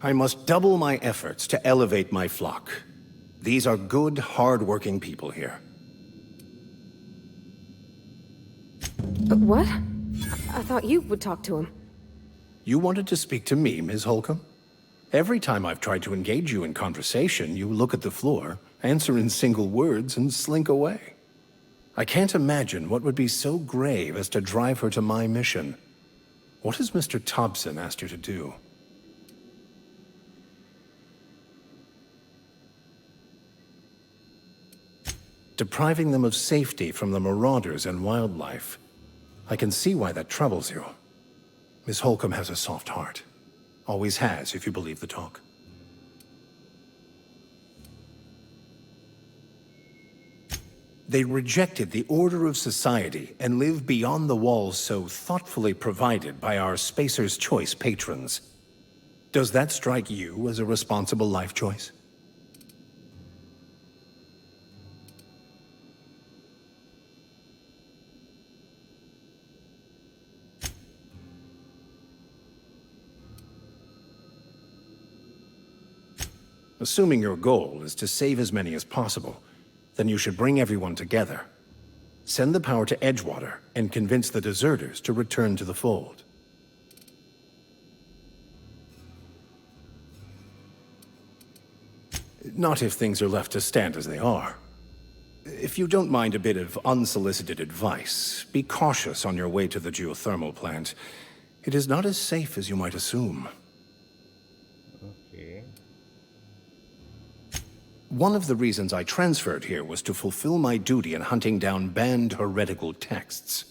I must double my efforts to elevate my flock. These are good, hard-working people here. What? I thought you would talk to him. You wanted to speak to me, Ms. Holcomb? Every time I've tried to engage you in conversation, you look at the floor, answer in single words, and slink away. I can't imagine what would be so grave as to drive her to my mission. What has Mr. Thompson asked you to do? Depriving them of safety from the marauders and wildlife. I can see why that troubles you. Miss Holcomb has a soft heart. Always has, if you believe the talk. They rejected the order of society and live beyond the walls so thoughtfully provided by our Spacer's Choice patrons. Does that strike you as a responsible life choice? Assuming your goal is to save as many as possible, then you should bring everyone together. Send the power to Edgewater and convince the deserters to return to the fold. Not if things are left to stand as they are. If you don't mind a bit of unsolicited advice, be cautious on your way to the geothermal plant. It is not as safe as you might assume. Okay. One of the reasons I transferred here was to fulfill my duty in hunting down banned heretical texts.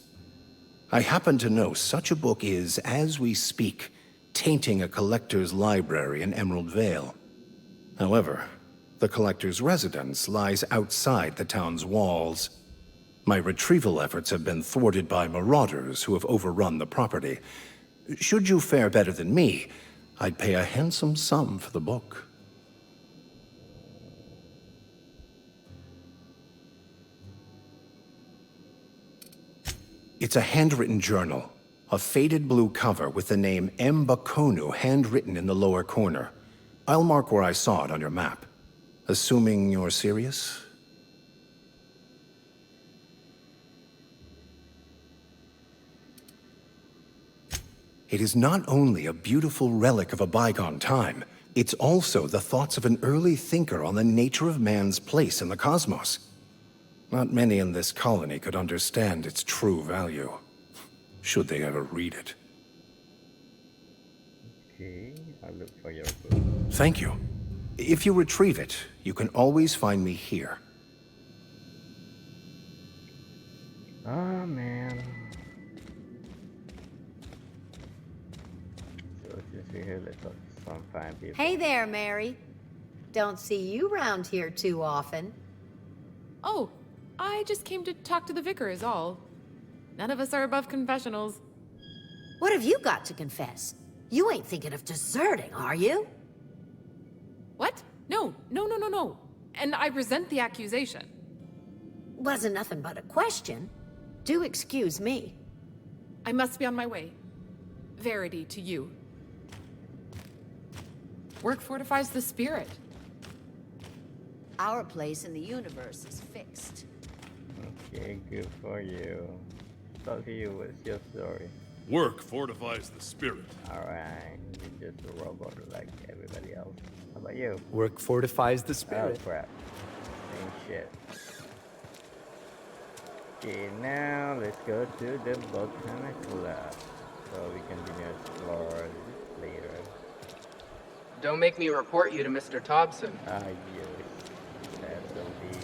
I happen to know such a book is, as we speak, tainting a collector's library in Emerald Vale. However, the collector's residence lies outside the town's walls. My retrieval efforts have been thwarted by marauders who have overrun the property. Should you fare better than me, I'd pay a handsome sum for the book. It's a handwritten journal, a faded blue cover with the name M. Bakonu handwritten in the lower corner. I'll mark where I saw it on your map. Assuming you're serious? It is not only a beautiful relic of a bygone time, it's also the thoughts of an early thinker on the nature of man's place in the cosmos. Not many in this colony could understand its true value, should they ever read it. Okay, I'll look for your book. Thank you. If you retrieve it, you can always find me here. Oh, man. So since we're here, let's talk to some fine people. Hey there, Mary. Don't see you around here too often. Oh, I just came to talk to the vicar is all. None of us are above confessionals. What have you got to confess? You ain't thinking of deserting, are you? What? No. And I resent the accusation. Wasn't nothing but a question. Do excuse me. I must be on my way. Verity to you. Work fortifies the spirit. Our place in the universe is fixed. Okay, good for you. Talk to you. What's your story? Work fortifies the spirit. Alright, you're just a robot like everybody else. How about you? Work fortifies the Oh spirit. crap. Same shit. Okay, now let's go to the volcanic lab. So we continue to explore this later. Don't make me report you to Mr. Thompson. Ah, yes. That will be.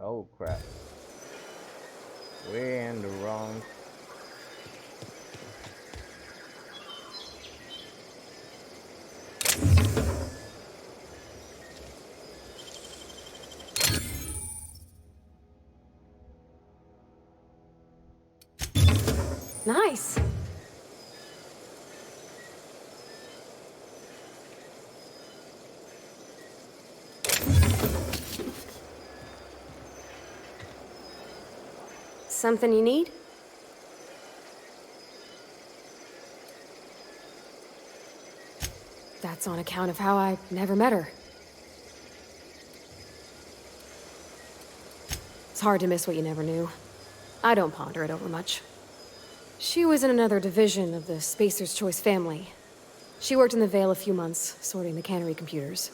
Oh crap. We're in the wrong. Nice. Something you need? That's on account of how I never met her. It's hard to miss what you never knew. I don't ponder it over much. She was in another division of the Spacer's Choice family. She worked in the Vale a few months, sorting the cannery computers.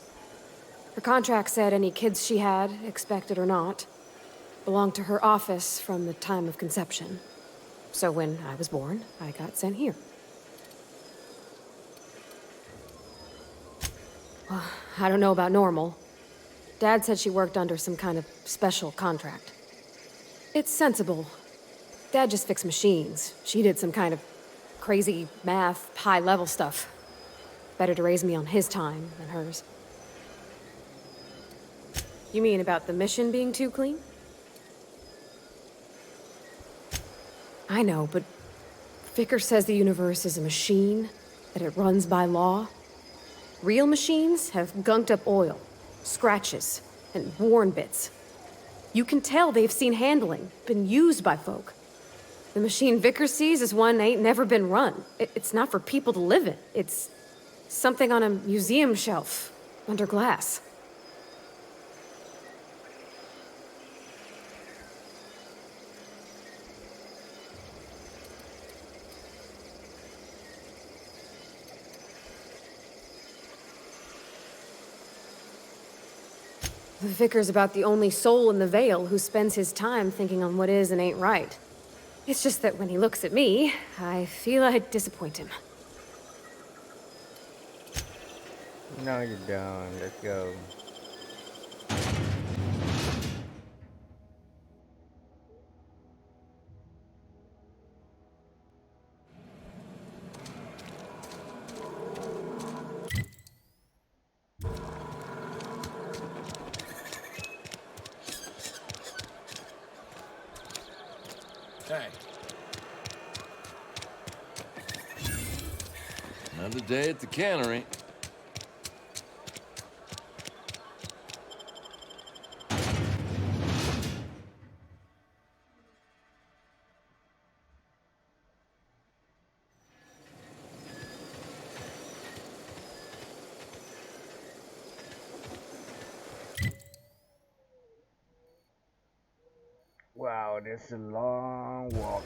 Her contract said any kids she had, expected or not, belonged to her office from the time of conception. So when I was born, I got sent here. Well, I don't know about normal. Dad said she worked under some kind of special contract. It's sensible. Dad just fixed machines. She did some kind of crazy math, high-level stuff. Better to raise me on his time than hers. You mean about the mission being too clean? I know, but Vicker says the universe is a machine, that it runs by law. Real machines have gunked up oil, scratches, and worn bits. You can tell they've seen handling, been used by folk. The machine Vicker sees is one ain't never been run. It's not for people to live in. It's something on a museum shelf, under glass. The Vicar's about the only soul in the Vale who spends his time thinking on what is and ain't right. It's just that when he looks at me, I feel I'd disappoint him. No, you don't. Let's go. Hey. Another day at the cannery. Wow, this is a long walk.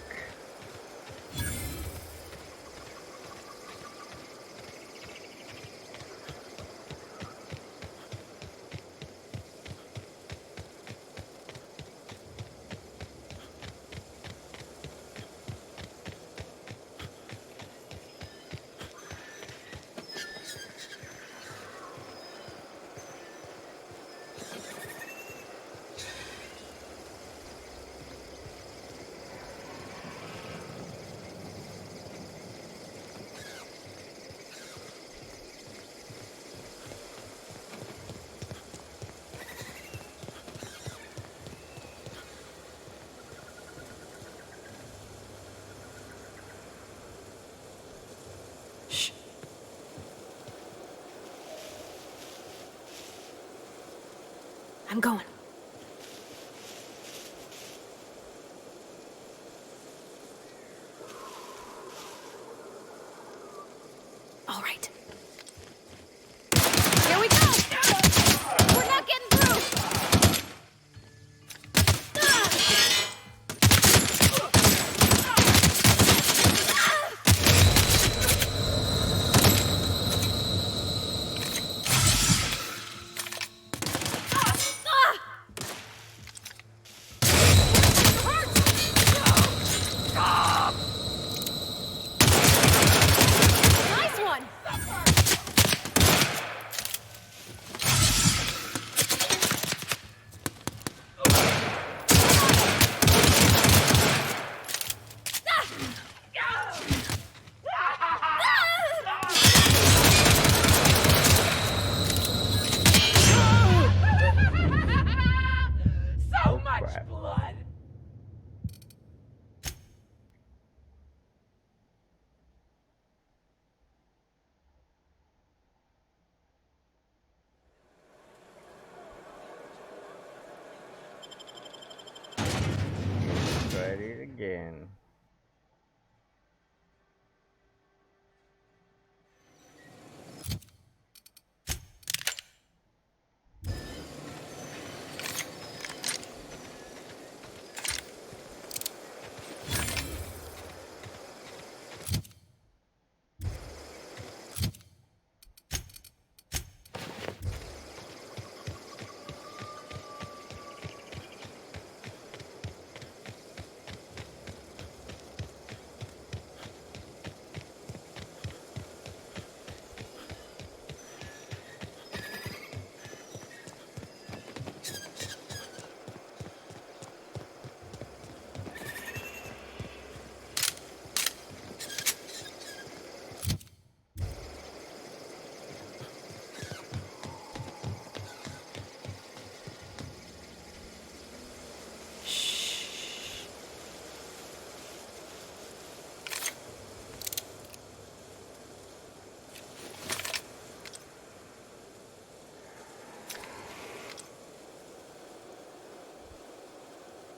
I'm going. again.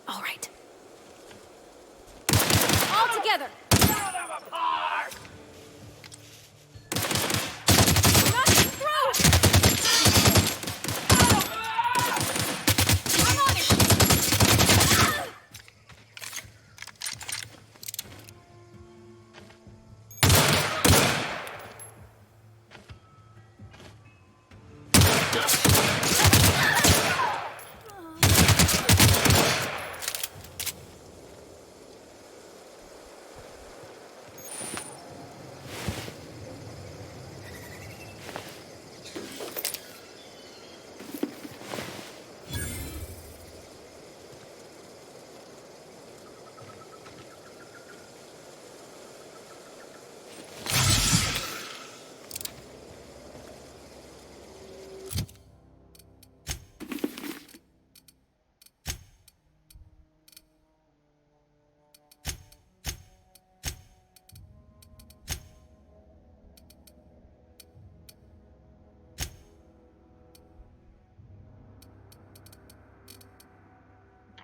All right. All together!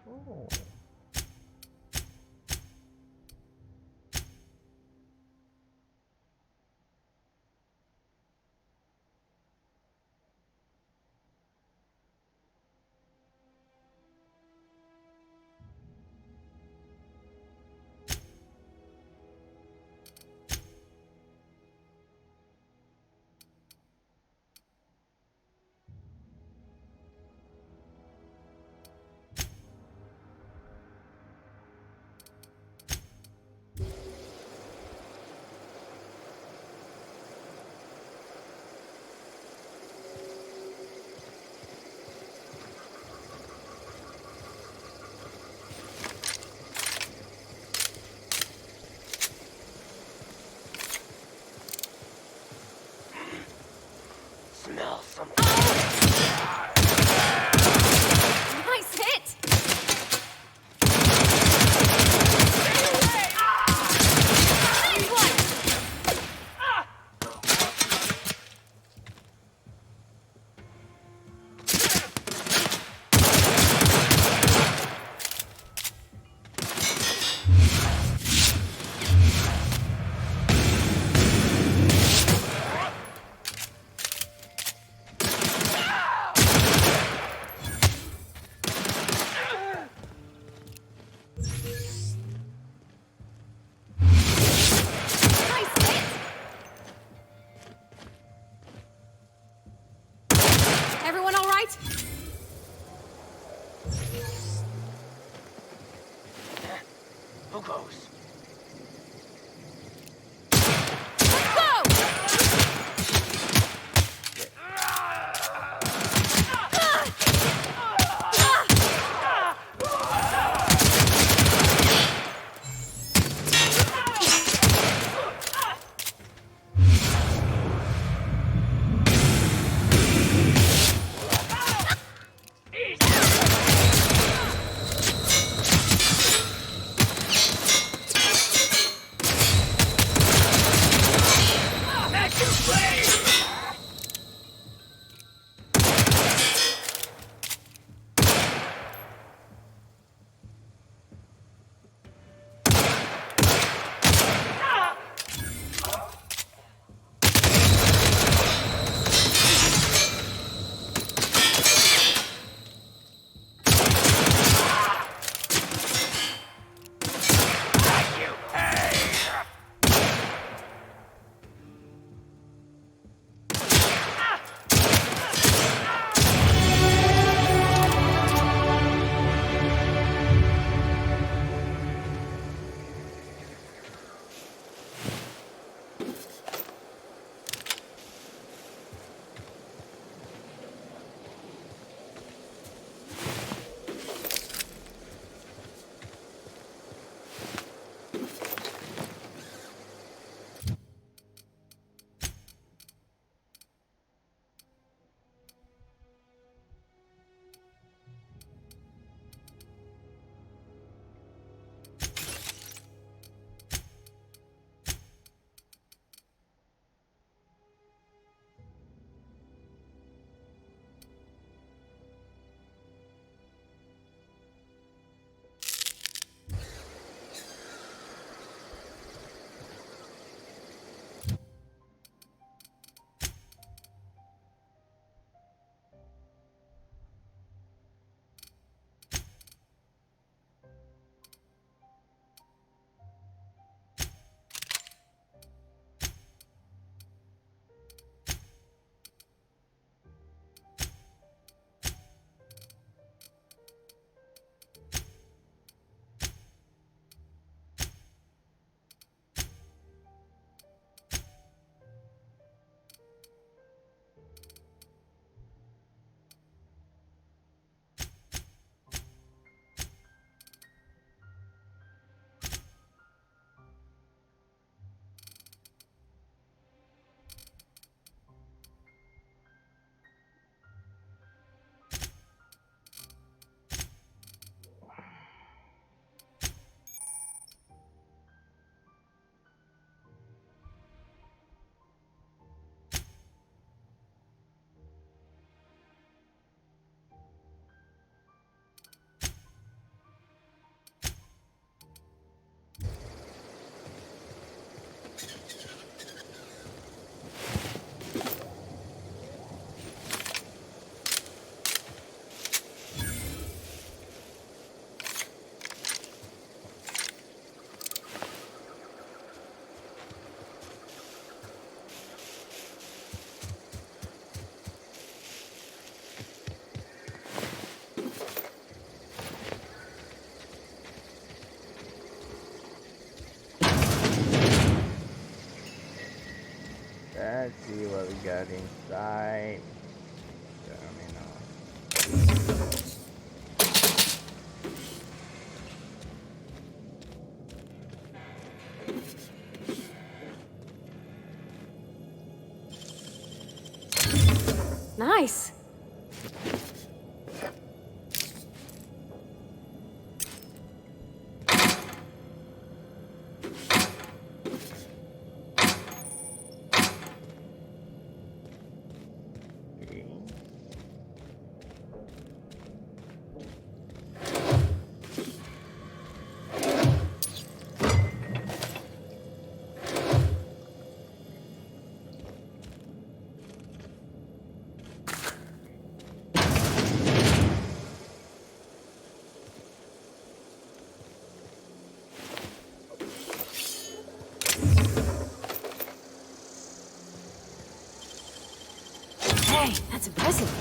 Oh. Smell something. Nice hit! Nice one! Everyone all right? Who goes? got inside. Terminal. Nice. Hey, that's impressive.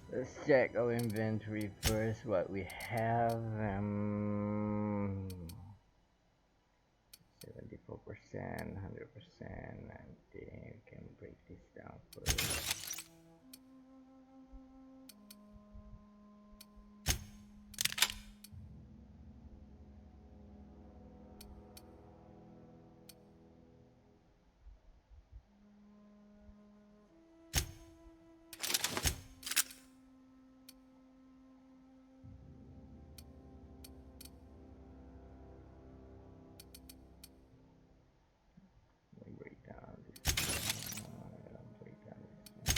Let's check our inventory first. What we have. 74%, 100%. I think we can break this down first. Break down this break down this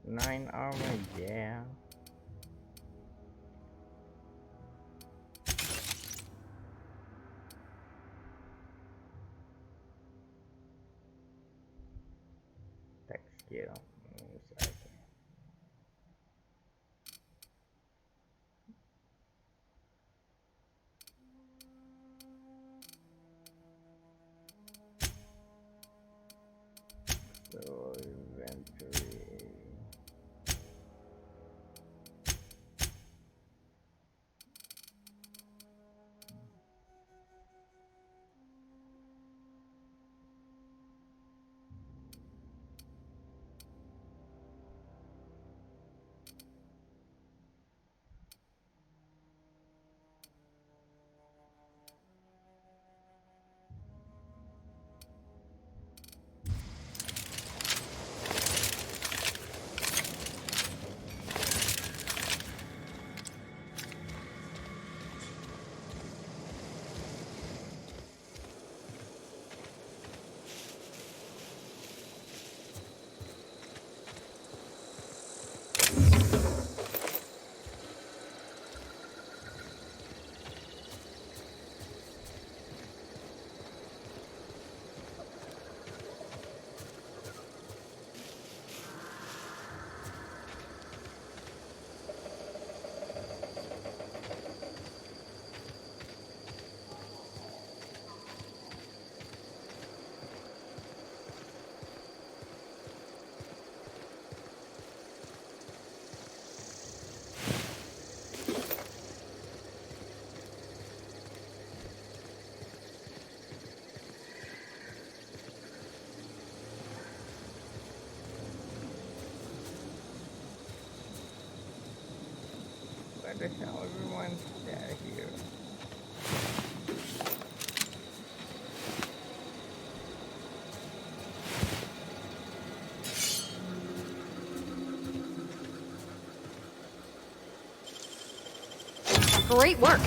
one. 9 armor, yeah. Tech skill. So inventory. Where the hell everyone's at here? Great work.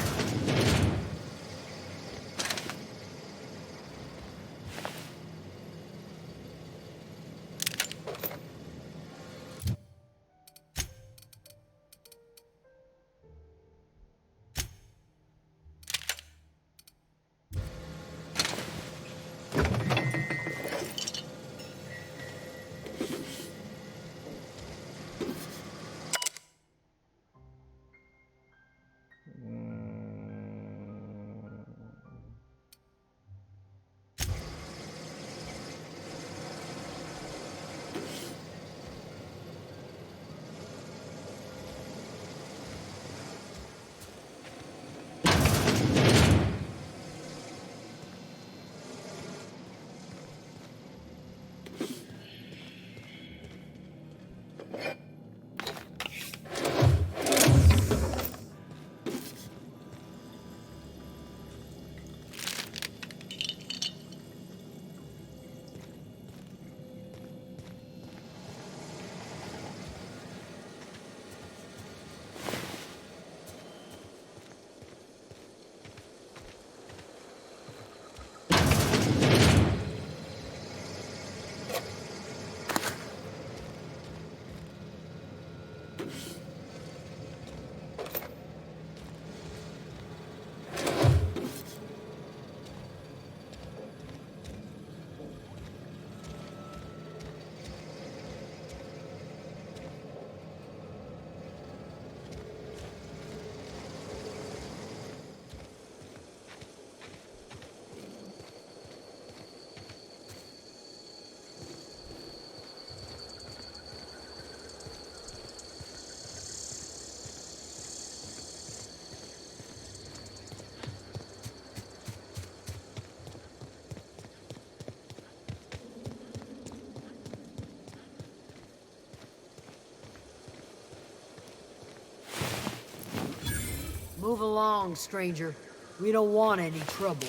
Move along, stranger. We don't want any trouble.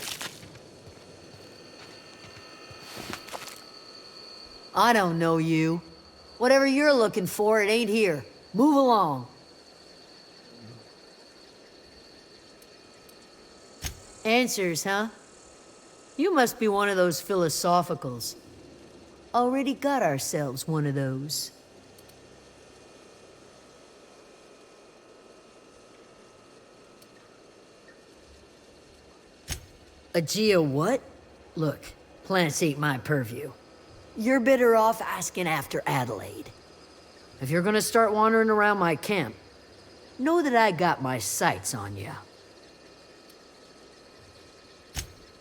I don't know you. Whatever you're looking for, it ain't here. Move along. Answers, huh? You must be one of those philosophicals. Already got ourselves one of those. A geo what? Look, plants ain't my purview. You're better off asking after Adelaide. If you're gonna start wandering around my camp, know that I got my sights on you.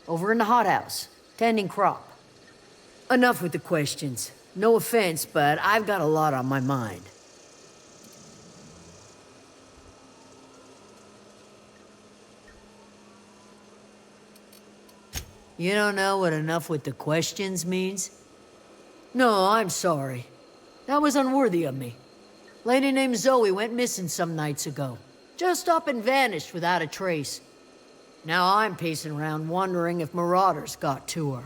Over in the hothouse, tending crop. Enough with the questions. No offense, but I've got a lot on my mind. You don't know what enough with the questions means? No, I'm sorry. That was unworthy of me. Lady named Zoe went missing some nights ago. Just up and vanished without a trace. Now I'm pacing around wondering if marauders got to her.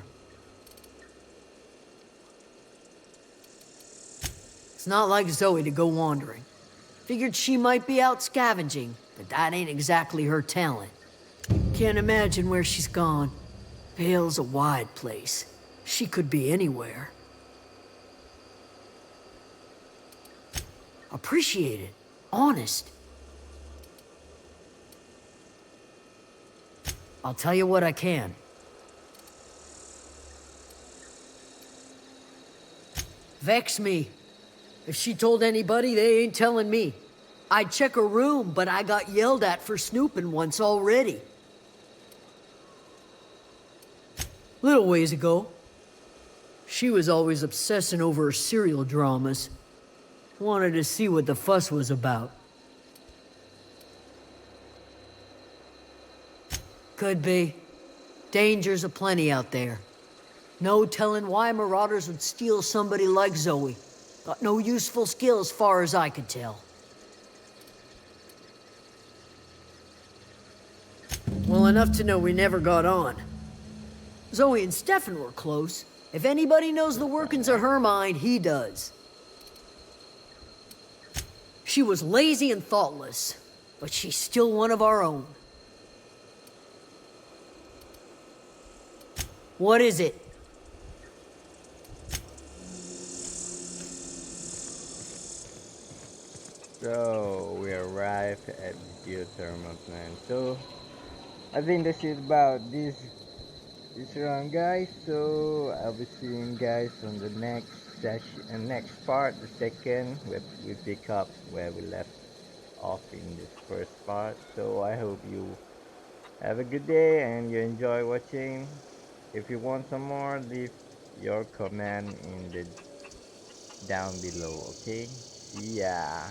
It's not like Zoe to go wandering. Figured she might be out scavenging, but that ain't exactly her talent. Can't imagine where she's gone. Vale's a wide place. She could be anywhere. Appreciate it. Honest. I'll tell you what I can. Vex me. If she told anybody, they ain't telling me. I'd check her room, but I got yelled at for snooping once already. Little ways ago. She was always obsessing over her serial dramas. Wanted to see what the fuss was about. Could be. Dangers aplenty out there. No telling why marauders would steal somebody like Zoe. Got no useful skill as far as I could tell. Well, enough to know we never got on. Zoe and Stefan were close. If anybody knows the workings of her mind, he does. She was lazy and thoughtless, but she's still one of our own. What is it? So we arrived at the geothermal plant. So I think that's it about this round, guys. So I'll be seeing you guys on the next session and next part, the second, where we pick up where we left off in this first part. So I hope you have a good day and you enjoy watching. If you want some more, leave your comment in the down below. Okay, see ya.